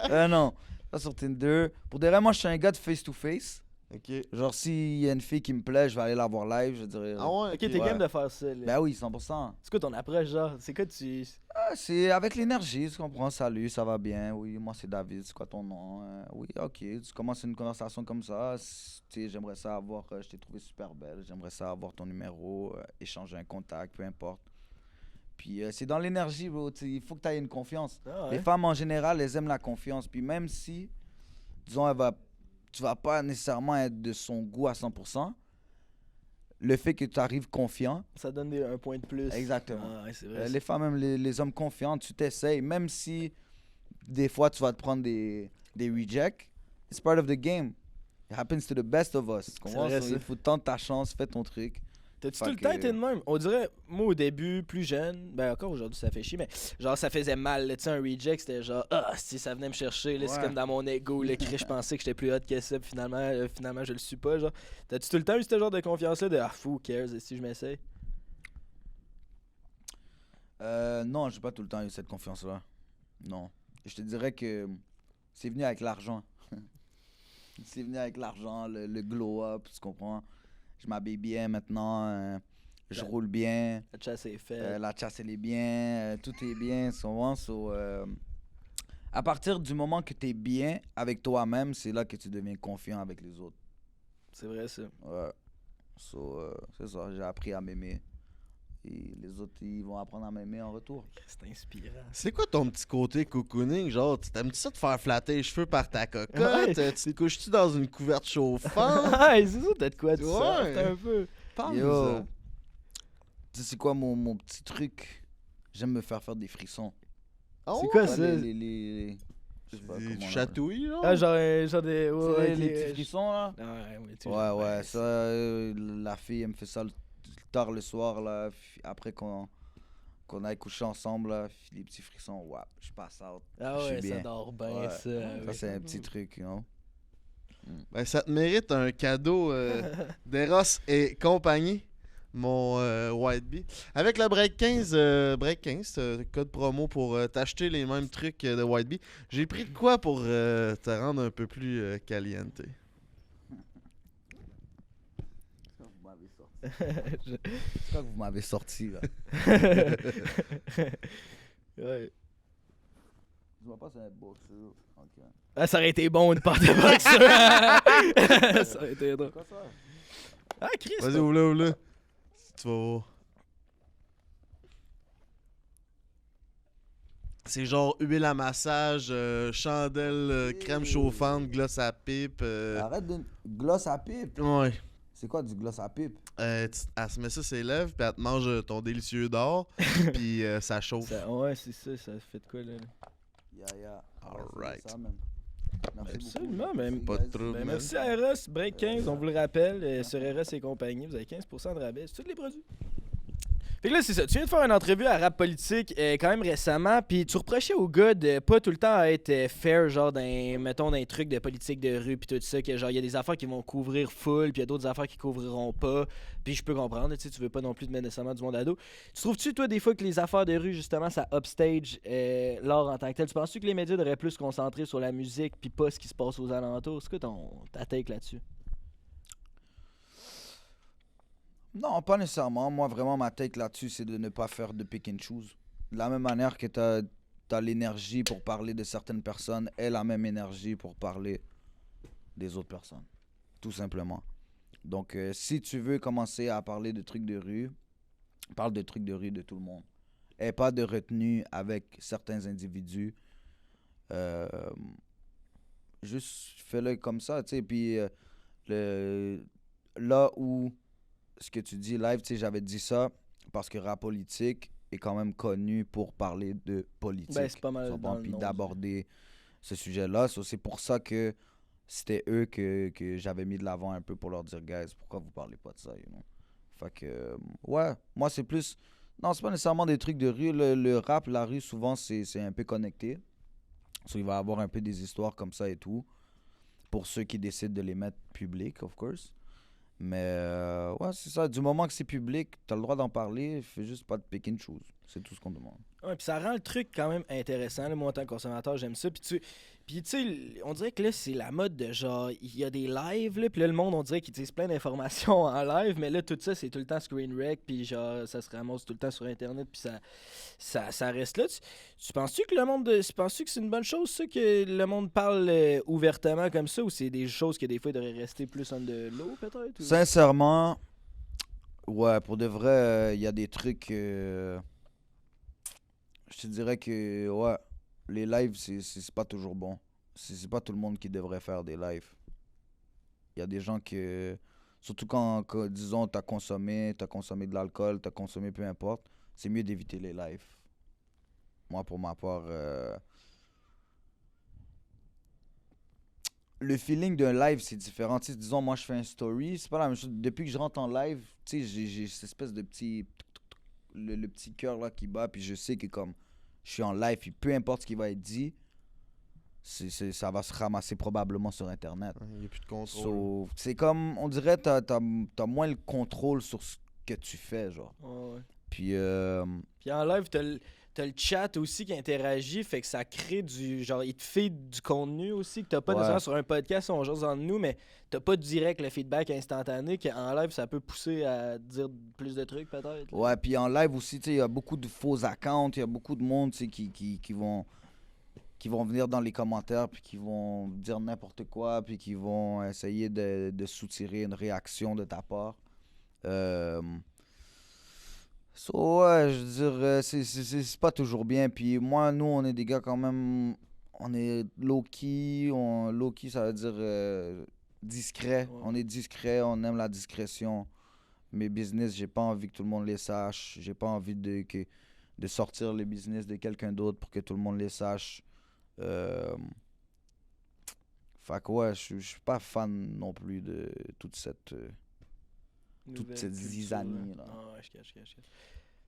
C: Non, pas sur Tinder. Pour de vrai, moi, je suis un gars de face-to-face.
A: Ok.
C: Genre, s'il y a une fille qui me plaît, je vais aller la voir live, je dirais...
A: Ah ouais?
B: Ok, t'es
C: Ouais.
B: game de faire ça. Là.
C: Ben oui, 100%.
B: C'est quoi ton approche, genre? C'est quoi tu.
C: Ah, c'est avec l'énergie, tu comprends? Salut, ça va bien? Oui, moi c'est David, c'est quoi ton nom? Oui, ok, tu commences une conversation comme ça. Tu sais, j'aimerais ça avoir, je t'ai trouvé super belle, j'aimerais ça avoir ton numéro, échanger un contact, peu importe. Puis c'est dans l'énergie, bro, tu sais, il faut que tu aies une confiance.
B: Ah ouais?
C: Les femmes en général, elles aiment la confiance. Puis même si, disons, tu vas pas nécessairement être de son goût à 100%, le fait que tu arrives confiant,
B: Ça donne un point de plus.
C: exactement.
B: Ah ouais, c'est vrai.
C: Les femmes, même les hommes confiants, tu t'essayes, même si des fois tu vas te prendre des rejects, it's part of the game. It happens to the best of us. Tu comprends?
B: vrai,
C: So,
B: ça.
C: il faut tenter ta chance, fais ton truc.
B: T'as-tu
C: Fait
B: tout le
C: que-
B: temps été de même? On dirait, moi au début, plus jeune, ben encore aujourd'hui ça fait chier, mais genre ça faisait mal. là. Tu sais, un reject c'était genre, ah, si ça venait me chercher, là, c'est
C: Ouais.
B: comme dans mon ego, là, je pensais que j'étais plus hot que ça, puis finalement je le suis pas. Genre, t'as-tu tout le temps eu ce genre de confiance-là de, ah, who cares si je m'essaye?
C: Non, j'ai pas tout le temps eu cette confiance-là. Non. Je te dirais que c'est venu avec l'argent. C'est venu avec l'argent, le glow-up, tu comprends? Je m'habille bien maintenant, je
B: Ouais.
C: roule bien,
B: La chasse est faite.
C: la chasse elle est bien, tout est bien, tu comprends? So, à partir du moment que tu es bien avec toi-même, c'est là que tu deviens confiant avec les autres.
B: C'est vrai ça.
C: Ouais. So, c'est ça, j'ai appris à m'aimer. Et les autres, ils vont apprendre à m'aimer en retour.
B: C'est inspirant.
A: C'est quoi ton petit côté cocooning? Genre, tu t'aimes ça te faire flatter les cheveux par ta cocotte?
B: Ouais.
A: Tu te couches-tu dans une couverte chauffante?
B: Ouais, c'est ça, t'as de quoi tu
A: Ouais.
B: sortes un peu.
C: Yo, tu sais c'est quoi mon petit truc? J'aime me faire des frissons.
A: Ah
B: C'est
A: ouais?
B: quoi
C: Ouais,
B: ça?
C: Je sais pas
A: Des
C: comment on
A: chatouilles, genre?
B: Ah, genre des.
C: appelle.
B: Ouais,
C: Les petits frissons, là.
B: Ouais, tu
C: Ouais, ça, la fille, elle me fait ça tard le soir, là, après qu'on aille coucher ensemble, là, les petits frissons, ouais, je passe out.
B: Ah
C: je suis
B: ouais, ça
C: bien.
B: dort bien,
C: Ouais.
B: ça.
C: Ça, c'est un petit truc, you know.
A: Ben, ça te mérite un cadeau d'Eros et compagnie, mon White Bee. Avec le Break 15, code promo pour t'acheter les mêmes trucs de White Bee. J'ai pris de quoi pour te rendre un peu plus caliente?
C: C'est quoi que vous m'avez sorti, là?
B: Ouais.
C: Je vois pas, c'est un boxeur. Ok.
B: Ah, ça aurait été bon une paire de boxeurs. Ça aurait été drôle.
C: Quoi ça?
B: Ah, Chris!
A: Vas-y, ouvre-le. Tu vas voir. C'est genre huile à massage, chandelle, crème chauffante, gloss à pipe.
C: Arrête de... Gloss à pipe?
A: Ouais.
C: C'est quoi du gloss à pipe?
A: Elle se met ça sur ses lèvres, puis elle te mange ton délicieux d'or, puis ça chauffe.
B: Ouais, c'est ça, ça fait de quoi, là?
C: Yeah.
A: Alright.
C: Ça, man. Merci
B: Absolument,
C: beaucoup.
B: même
A: Pas de trouble.
B: Ben,
A: man.
B: merci à Eros, Break 15, on vous le rappelle, sur Eros et compagnie, vous avez 15% de rabais sur tous les produits. Fait que là, c'est ça. Tu viens de faire une entrevue à Rap Politique quand même récemment, puis tu reprochais aux gars de pas tout le temps être fair, genre, mettons, dans les trucs de politique de rue, puis tout ça, que genre, il y a des affaires qui vont couvrir full, puis il y a d'autres affaires qui couvriront pas, puis je peux comprendre, tu sais, tu veux pas non plus te mettre nécessairement du monde à dos. Tu trouves-tu, toi, des fois, que les affaires de rue, justement, ça upstage l'art en tant que tel? Tu penses-tu que les médias devraient plus se concentrer sur la musique, puis pas ce qui se passe aux alentours? C'est quoi ta take là-dessus?
C: Non, pas nécessairement. Moi, vraiment, ma take là-dessus, c'est de ne pas faire de pick and choose. De la même manière que t'as l'énergie pour parler de certaines personnes et la même énergie pour parler des autres personnes. Tout simplement. Donc, si tu veux commencer à parler de trucs de rue, parle de trucs de rue de tout le monde. Et pas de retenue avec certains individus. Juste fais-le comme ça, tu sais. Puis, là où ce que tu dis live, tu sais, j'avais dit ça parce que Rap Politique est quand même connu pour parler de politique.
B: Ben, c'est pas mal dans le
C: puis
B: nom,
C: d'aborder ce sujet-là. So, c'est pour ça que c'était eux que j'avais mis de l'avant un peu pour leur dire, guys, pourquoi vous parlez pas de ça, you know? Fait que, ouais, moi, c'est plus... Non, c'est pas nécessairement des trucs de rue. Le rap, la rue, souvent, c'est un peu connecté. So, il va y avoir un peu des histoires comme ça et tout. Pour ceux qui décident de les mettre publics, of course. Mais ouais, c'est ça. Du moment que c'est public, t'as le droit d'en parler. Fais juste pas de pick and choose. C'est tout ce qu'on demande.
B: Ouais, puis ça rend le truc quand même intéressant. Là. Moi, en tant que consommateur, j'aime ça. Puis tu sais, on dirait que là, c'est la mode de genre, il y a des lives, là, puis là, le monde, on dirait qu'ils utilisent plein d'informations en live, mais là, tout ça, c'est tout le temps screen rec, puis genre, ça se ramasse tout le temps sur Internet, puis ça reste là. Tu penses-tu que le monde, penses-tu que c'est une bonne chose, ça, que le monde parle ouvertement comme ça, ou c'est des choses que des fois, ils devraient rester plus en de l'eau, peut-être? Ou...
C: Sincèrement, ouais, pour de vrai, il y a des trucs... je te dirais que, ouais, les lives, c'est pas toujours bon. C'est pas tout le monde qui devrait faire des lives. Il y a des gens que... Surtout quand disons, t'as consommé de l'alcool, t'as consommé peu importe, c'est mieux d'éviter les lives. Moi, pour ma part... le feeling d'un live, c'est différent. Tu sais, disons, moi, je fais un story, c'est pas la même chose. Depuis que je rentre en live, tu sais, j'ai cette espèce de petit... Le petit cœur là qui bat, puis je sais que comme je suis en live, puis peu importe ce qui va être dit, ça va se ramasser probablement sur Internet.
A: Il n'y a plus de contrôle.
C: So, c'est comme, on dirait, t'as moins le contrôle sur ce que tu fais, genre.
B: Ouais.
C: Puis,
B: Puis en live, t'as le chat aussi qui interagit, fait que ça crée du... Genre, il te fait du contenu aussi, que t'as pas
C: Ouais.
B: nécessairement sur un podcast, on jase entre nous, mais t'as pas direct le feedback instantané, qu'en live, ça peut pousser à dire plus de trucs, peut-être.
C: ouais, puis en live aussi, tu sais, il y a beaucoup de faux accounts, il y a beaucoup de monde, tu sais, qui vont venir dans les commentaires, puis qui vont dire n'importe quoi, puis qui vont essayer de soutirer une réaction de ta part. So, ouais, je veux dire, c'est pas toujours bien. Puis moi, nous, on est des gars quand même, on est low-key. Low-key, ça veut dire discret.
B: Ouais.
C: On est discret, on aime la discrétion. Mes business, j'ai pas envie que tout le monde les sache. J'ai pas envie de de sortir les business de quelqu'un d'autre pour que tout le monde les sache. Fait que ouais, je suis pas fan non plus de toute cette zizanie là.
B: Ah, ouais, je cache.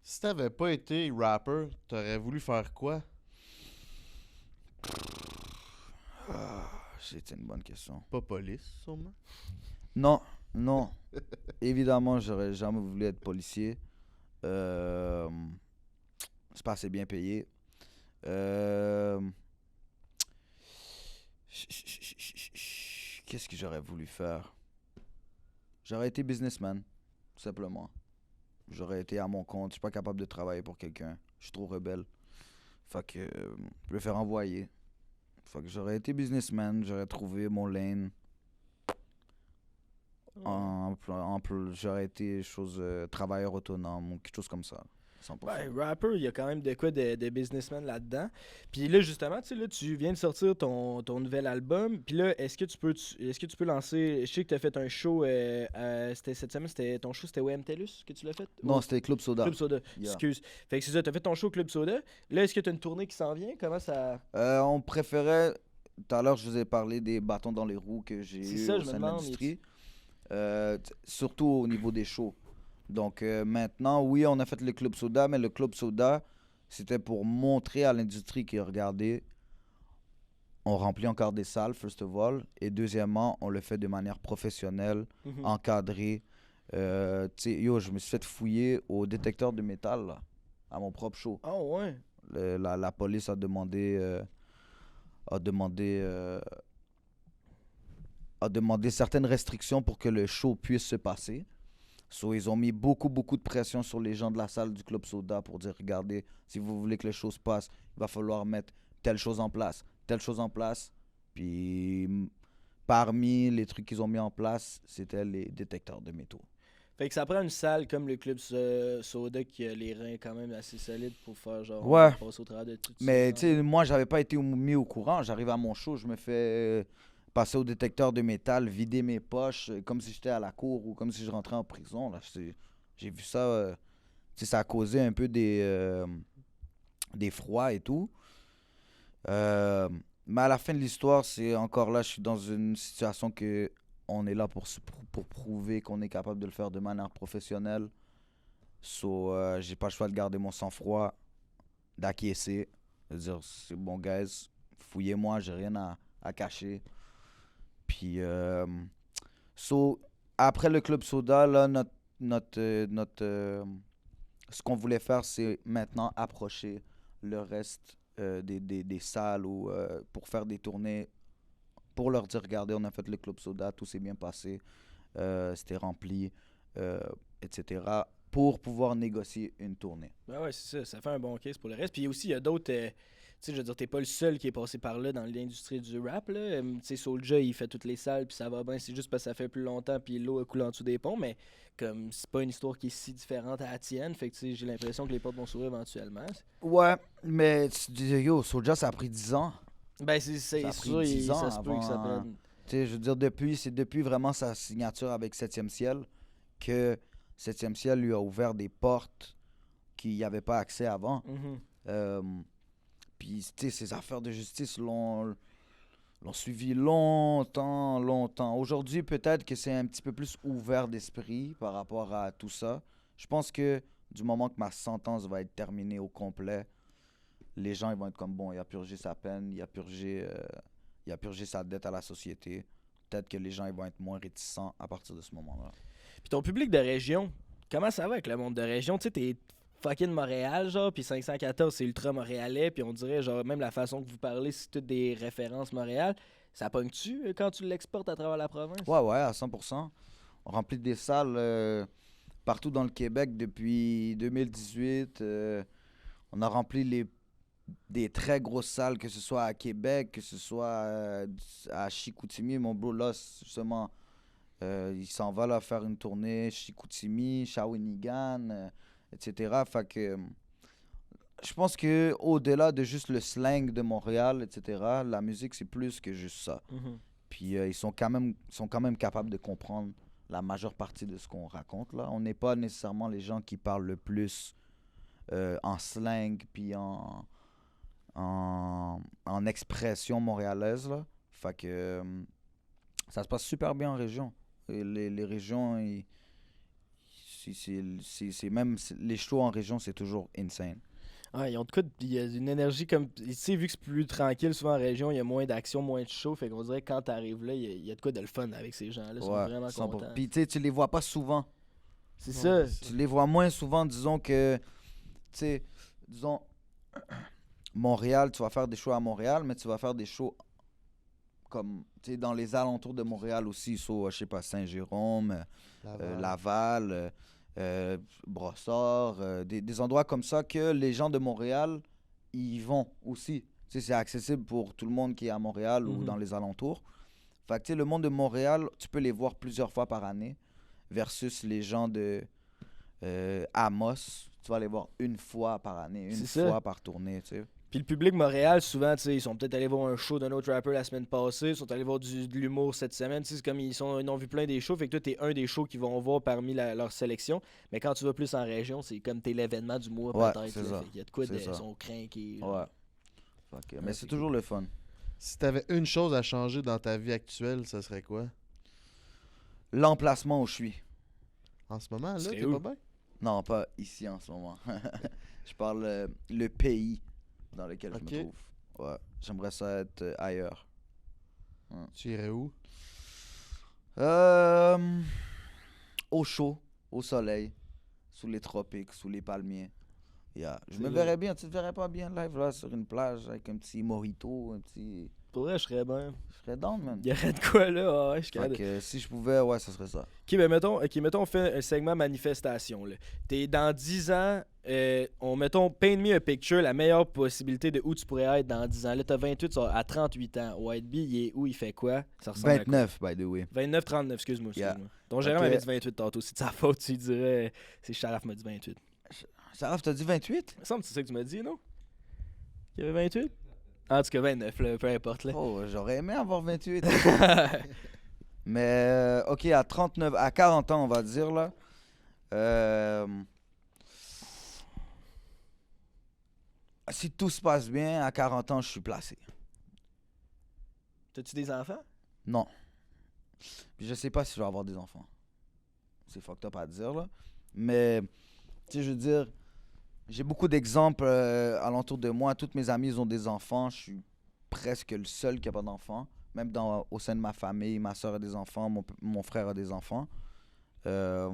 A: Si t'avais pas été rapper, t'aurais voulu faire quoi?
C: C'est une bonne question.
A: Pas police, sûrement.
C: Non. Évidemment, j'aurais jamais voulu être policier. C'est pas assez bien payé. Qu'est-ce que j'aurais voulu faire? J'aurais été businessman, tout simplement. J'aurais été à mon compte. Je suis pas capable de travailler pour quelqu'un. Je suis trop rebelle. Fait que je vais faire envoyer. Fait que j'aurais été businessman. J'aurais trouvé mon lane. J'aurais été travailleur autonome ou quelque chose comme ça. 100%.
B: Ben, rapper, il y a quand même de quoi de businessman là-dedans. Puis là, justement, tu sais, là, tu viens de sortir ton nouvel album. Puis là, est-ce que tu peux lancer... Je sais que tu as fait un show, c'était cette semaine, ton show, c'était OM TELUS que tu l'as fait?
C: Non, c'était Club Soda.
B: Club Soda, excuse. Fait que c'est ça, tu as fait ton show Club Soda. Là, est-ce que tu as une tournée qui s'en vient? Comment ça...
C: On préférait... Tout à l'heure, je vous ai parlé des bâtons dans les roues que j'ai eu au sein de l'industrie. Surtout au niveau des shows. Donc maintenant, oui, on a fait le Club Soda, mais le Club Soda, c'était pour montrer à l'industrie qui regardait, on remplit encore des salles, first of all, et deuxièmement, on le fait de manière professionnelle, encadrée. Tu sais, je me suis fait fouiller au détecteur de métal, là, à mon propre show.
B: Ah ouais?
C: La police a demandé certaines restrictions pour que le show puisse se passer. So, ils ont mis beaucoup de pression sur les gens de la salle du Club Soda pour dire, regardez, si vous voulez que le show se passe, il va falloir mettre telle chose en place. Puis, parmi les trucs qu'ils ont mis en place, c'était les détecteurs de métaux.
B: Fait que ça prend une salle comme le Club Soda qui a les reins quand même assez solides pour faire genre passer au travers de tout ça.
C: Mais tu sais, moi, j'avais pas été mis au courant. J'arrive à mon show, je me fais passer au détecteur de métal, vider mes poches comme si j'étais à la cour ou comme si je rentrais en prison. Là. J'ai vu ça, ça a causé un peu des froids et tout. Mais à la fin de l'histoire, c'est encore là, je suis dans une situation que on est là pour prouver qu'on est capable de le faire de manière professionnelle. So, j'ai pas le choix de garder mon sang-froid, d'acquiescer, de dire c'est bon, guys, fouillez-moi, j'ai rien à cacher. Puis, après le Club Soda, là, ce qu'on voulait faire, c'est maintenant approcher le reste des salles pour faire des tournées, pour leur dire, regardez, on a fait le Club Soda, tout s'est bien passé, c'était rempli, etc., pour pouvoir négocier une tournée.
B: Ben ouais, c'est ça, ça fait un bon case pour le reste. Puis aussi, il y a d'autres... tu sais, je veux dire, t'es pas le seul qui est passé par là dans l'industrie du rap, là. Tu sais, Soulja, il fait toutes les salles, puis ça va bien. C'est juste parce que ça fait plus longtemps, puis l'eau a coulé en dessous des ponts, mais comme c'est pas une histoire qui est si différente à la tienne, fait que tu sais, j'ai l'impression que les portes vont s'ouvrir éventuellement.
C: Ouais, mais Soulja, ça a pris 10 ans.
B: Ben, c'est sûr, ça se peut que ça prenne...
C: Tu sais, je veux dire, c'est depuis vraiment sa signature avec 7e Ciel que 7e Ciel lui a ouvert des portes qu'il n'y avait pas accès avant. Puis, tu sais, ces affaires de justice l'ont suivi longtemps. Aujourd'hui, peut-être que c'est un petit peu plus ouvert d'esprit par rapport à tout ça. Je pense que du moment que ma sentence va être terminée au complet, les gens ils vont être comme, bon, il a purgé sa peine, il a purgé sa dette à la société. Peut-être que les gens ils vont être moins réticents à partir de ce moment-là.
B: Puis ton public de région, comment ça va avec le monde de région? Tu sais, t'es fucking Montréal, genre, puis 514, c'est ultra montréalais, puis on dirait, genre, même la façon que vous parlez, c'est toutes des références Montréal. Ça pogne-tu quand tu l'exportes à travers la province?
C: Ouais, à 100%. On remplit des salles partout dans le Québec depuis 2018. On a rempli des très grosses salles, que ce soit à Québec, que ce soit à Chicoutimi. Mon bro, là, justement, il s'en va là faire une tournée, Chicoutimi, Shawinigan, etc. Fait que je pense que au-delà de juste le slang de Montréal, etc., la musique, c'est plus que juste ça. Puis ils sont quand même capables de comprendre la majeure partie de ce qu'on raconte là. On n'est pas nécessairement les gens qui parlent le plus en slang puis en expression montréalaise, là. Fait que ça se passe super bien en région. Et les régions, c'est même les shows en région, c'est toujours insane.
B: Ouais, ils ont de quoi, il y a une énergie comme. Tu sais, vu que c'est plus tranquille, souvent en région, il y a moins d'action, moins de show. Fait qu'on dirait que quand t'arrives là, il y a de quoi de le fun avec ces gens-là. Ils sont vraiment contents.
C: Puis tu sais, tu les vois pas souvent.
B: C'est ça.
C: Tu les vois moins souvent, disons que. Tu sais, disons. Montréal, tu vas faire des shows à Montréal, mais tu vas faire des shows comme, tu sais, dans les alentours de Montréal aussi, soit, je sais pas, Saint-Jérôme, Laval, Brossard, des endroits comme ça que les gens de Montréal, ils vont aussi. Tu sais, c'est accessible pour tout le monde qui est à Montréal ou dans les alentours. Fait que, tu sais, le monde de Montréal, tu peux les voir plusieurs fois par année versus les gens de Amos. Tu vas les voir une fois par année, une fois par tournée, tu sais.
B: Puis le public Montréal, souvent, tu sais, ils sont peut-être allés voir un show d'un autre rapper la semaine passée, ils sont allés voir de l'humour cette semaine. Tu sais, c'est comme ils ont vu plein des shows, fait que toi, t'es un des shows qu'ils vont voir parmi leur sélection. Mais quand tu vas plus en région, c'est comme t'es l'événement du mois, peut-être. Il y a de quoi ils sont craqués.
C: Ouais. Okay. Mais c'est toujours le fun.
A: Si t'avais une chose à changer dans ta vie actuelle, ça serait quoi?
C: L'emplacement où je suis.
A: En ce moment, là, t'es pas bien?
C: Non, pas ici en ce moment. Je parle le pays dans lequel je me trouve. Ouais, j'aimerais ça être ailleurs. Ouais.
A: Tu irais où?
C: Au chaud, au soleil, sous les tropiques, sous les palmiers. Yeah. Je me verrais bien. Tu te verrais pas bien live là sur une plage avec un petit mojito, un petit...
B: Pour vrai, je serais bien.
C: Je serais down, man.
B: Il y aurait de quoi là, ouais, je
C: fait que si je pouvais, ouais, ça serait ça.
B: Ok, ben mettons, on fait un segment manifestation. Là. T'es dans 10 ans, mettons, paint me a picture, la meilleure possibilité de où tu pourrais être dans 10 ans. Là, t'as 28, à 38 ans. White Bee, il est où, il fait quoi? Ça ressemble
C: 29, by the way.
B: 29, 39, excuse-moi. Ton gérant m'avait dit 28 tantôt. C'est de sa faute, tu dirais, c'est Sharaf m'a dit 28.
C: Sharaf, t'as dit 28?
B: Il me semble que c'est ça que tu m'as dit, non? Il y avait 28? En tout cas, 29, là, peu importe. Là.
C: Oh, j'aurais aimé avoir 28. Mais, ok, à 40 ans, on va dire, là. Si tout se passe bien, à 40 ans, je suis placé.
B: T'as-tu des enfants?
C: Non. Puis je sais pas si je vais avoir des enfants. C'est fucked up à dire, là. Mais, tu sais, je veux dire... J'ai beaucoup d'exemples alentour de moi. Toutes mes amies ont des enfants. Je suis presque le seul qui n'a pas d'enfants. Même au sein de ma famille, ma soeur a des enfants, mon frère a des enfants. Je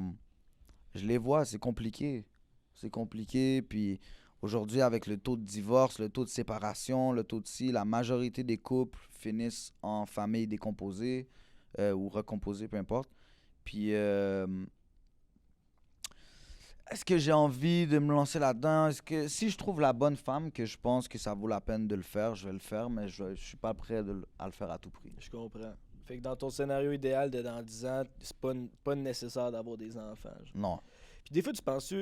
C: les vois, c'est compliqué. C'est compliqué. Puis aujourd'hui, avec le taux de divorce, le taux de séparation, le taux de ci, la majorité des couples finissent en famille décomposée ou recomposée, peu importe. Puis... est-ce que j'ai envie de me lancer là-dedans? Est-ce que si je trouve la bonne femme, que je pense que ça vaut la peine de le faire, je vais le faire, mais je suis pas prêt à le faire à tout prix.
B: Je comprends. Fait que dans ton scénario idéal de dans 10 ans, c'est pas nécessaire d'avoir des enfants. Genre.
C: Non.
B: Puis des fois, tu penses...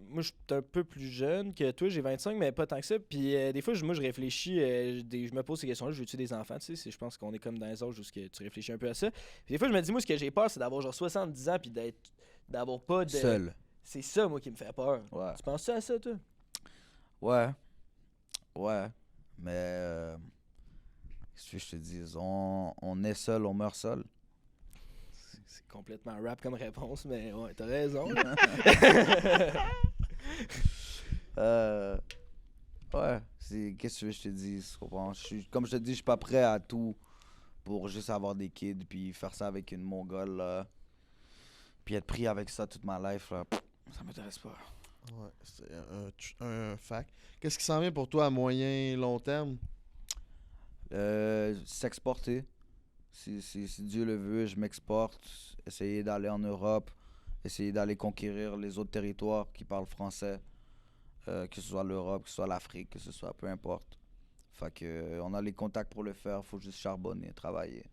B: Moi, je suis un peu plus jeune que toi, j'ai 25, mais pas tant que ça. Puis des fois, je réfléchis, je me pose ces questions-là, je veux-tu des enfants, tu sais? Je pense qu'on est comme dans les âges où tu réfléchis un peu à ça. Puis des fois, je me dis, moi, ce que j'ai peur, c'est d'avoir genre 70 ans, puis d'avoir pas de...
C: Seul.
B: C'est ça, moi, qui me fait peur.
C: Ouais.
B: Tu penses à ça, toi?
C: Ouais. Ouais. Mais, qu'est-ce que je te dis? On est seul, on meurt seul.
B: C'est complètement rap comme réponse, mais ouais, t'as raison.
C: Ouais. Qu'est-ce que je te dis? Comme je te dis, je suis pas prêt à tout pour juste avoir des kids puis faire ça avec une mongole, là. Puis être pris avec ça toute ma life, là. Ça m'intéresse pas.
A: Ouais, c'est un fact. Qu'est-ce qui s'en vient pour toi à moyen long terme?
C: S'exporter. Si Dieu le veut, je m'exporte. Essayer d'aller en Europe. Essayer d'aller conquérir les autres territoires qui parlent français. Que ce soit l'Europe, que ce soit l'Afrique, que ce soit peu importe. Fait que on a les contacts pour le faire. Faut juste charbonner, travailler.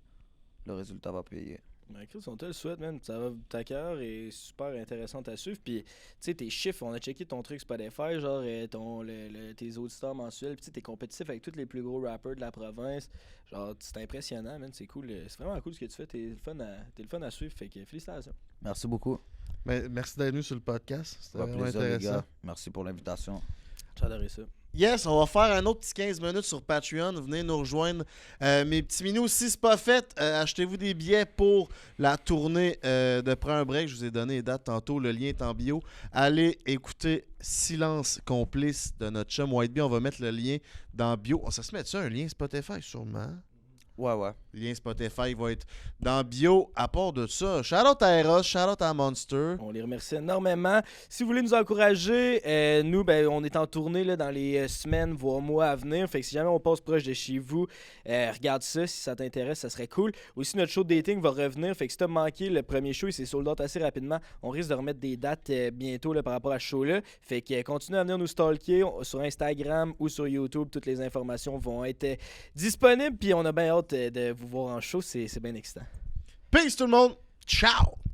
C: Le résultat va payer.
B: Ben, Chris, on te le souhaite, man. Ta carrière est super intéressante à suivre. Puis, tu sais, tes chiffres, on a checké ton truc Spotify, genre tes auditeurs mensuels. Puis, tu sais, t'es compétitif avec tous les plus gros rappers de la province. Genre, c'est impressionnant, man. C'est cool. C'est vraiment cool ce que tu fais. T'es le fun à suivre. Fait que félicitations.
C: Merci beaucoup.
A: Mais merci d'être venu sur le podcast. C'était
C: Ça fait
A: vraiment
C: plaisir, les
A: intéressant.
C: gars. Merci pour l'invitation.
B: J'adorais ça.
A: Yes, on va faire un autre petit 15 minutes sur Patreon. Venez nous rejoindre. Mes petits minous, si c'est pas fait, achetez-vous des billets pour la tournée de Prends un break. Je vous ai donné les dates tantôt. Le lien est en bio. Allez écouter Silence complice de notre chum White Bee. On va mettre le lien dans bio. Ça se met ça un lien Spotify sûrement.
C: Ouais.
A: Le lien Spotify va être dans bio. À part de ça, shout-out à Eros, shout-out à Monster.
B: On les remercie énormément. Si vous voulez nous encourager, nous, on est en tournée là, dans les semaines, voire mois à venir. Fait que si jamais on passe proche de chez vous, regarde ça. Si ça t'intéresse, ça serait cool. Aussi, notre show de dating va revenir. Fait que si t'as manqué le premier show, il s'est sold out assez rapidement. On risque de remettre des dates bientôt là, par rapport à ce show-là. Fait que continue à venir nous stalker sur Instagram ou sur YouTube. Toutes les informations vont être disponibles. Puis on a bien hâte de vous voir en show. C'est bien excitant.
A: Peace tout le monde. Ciao.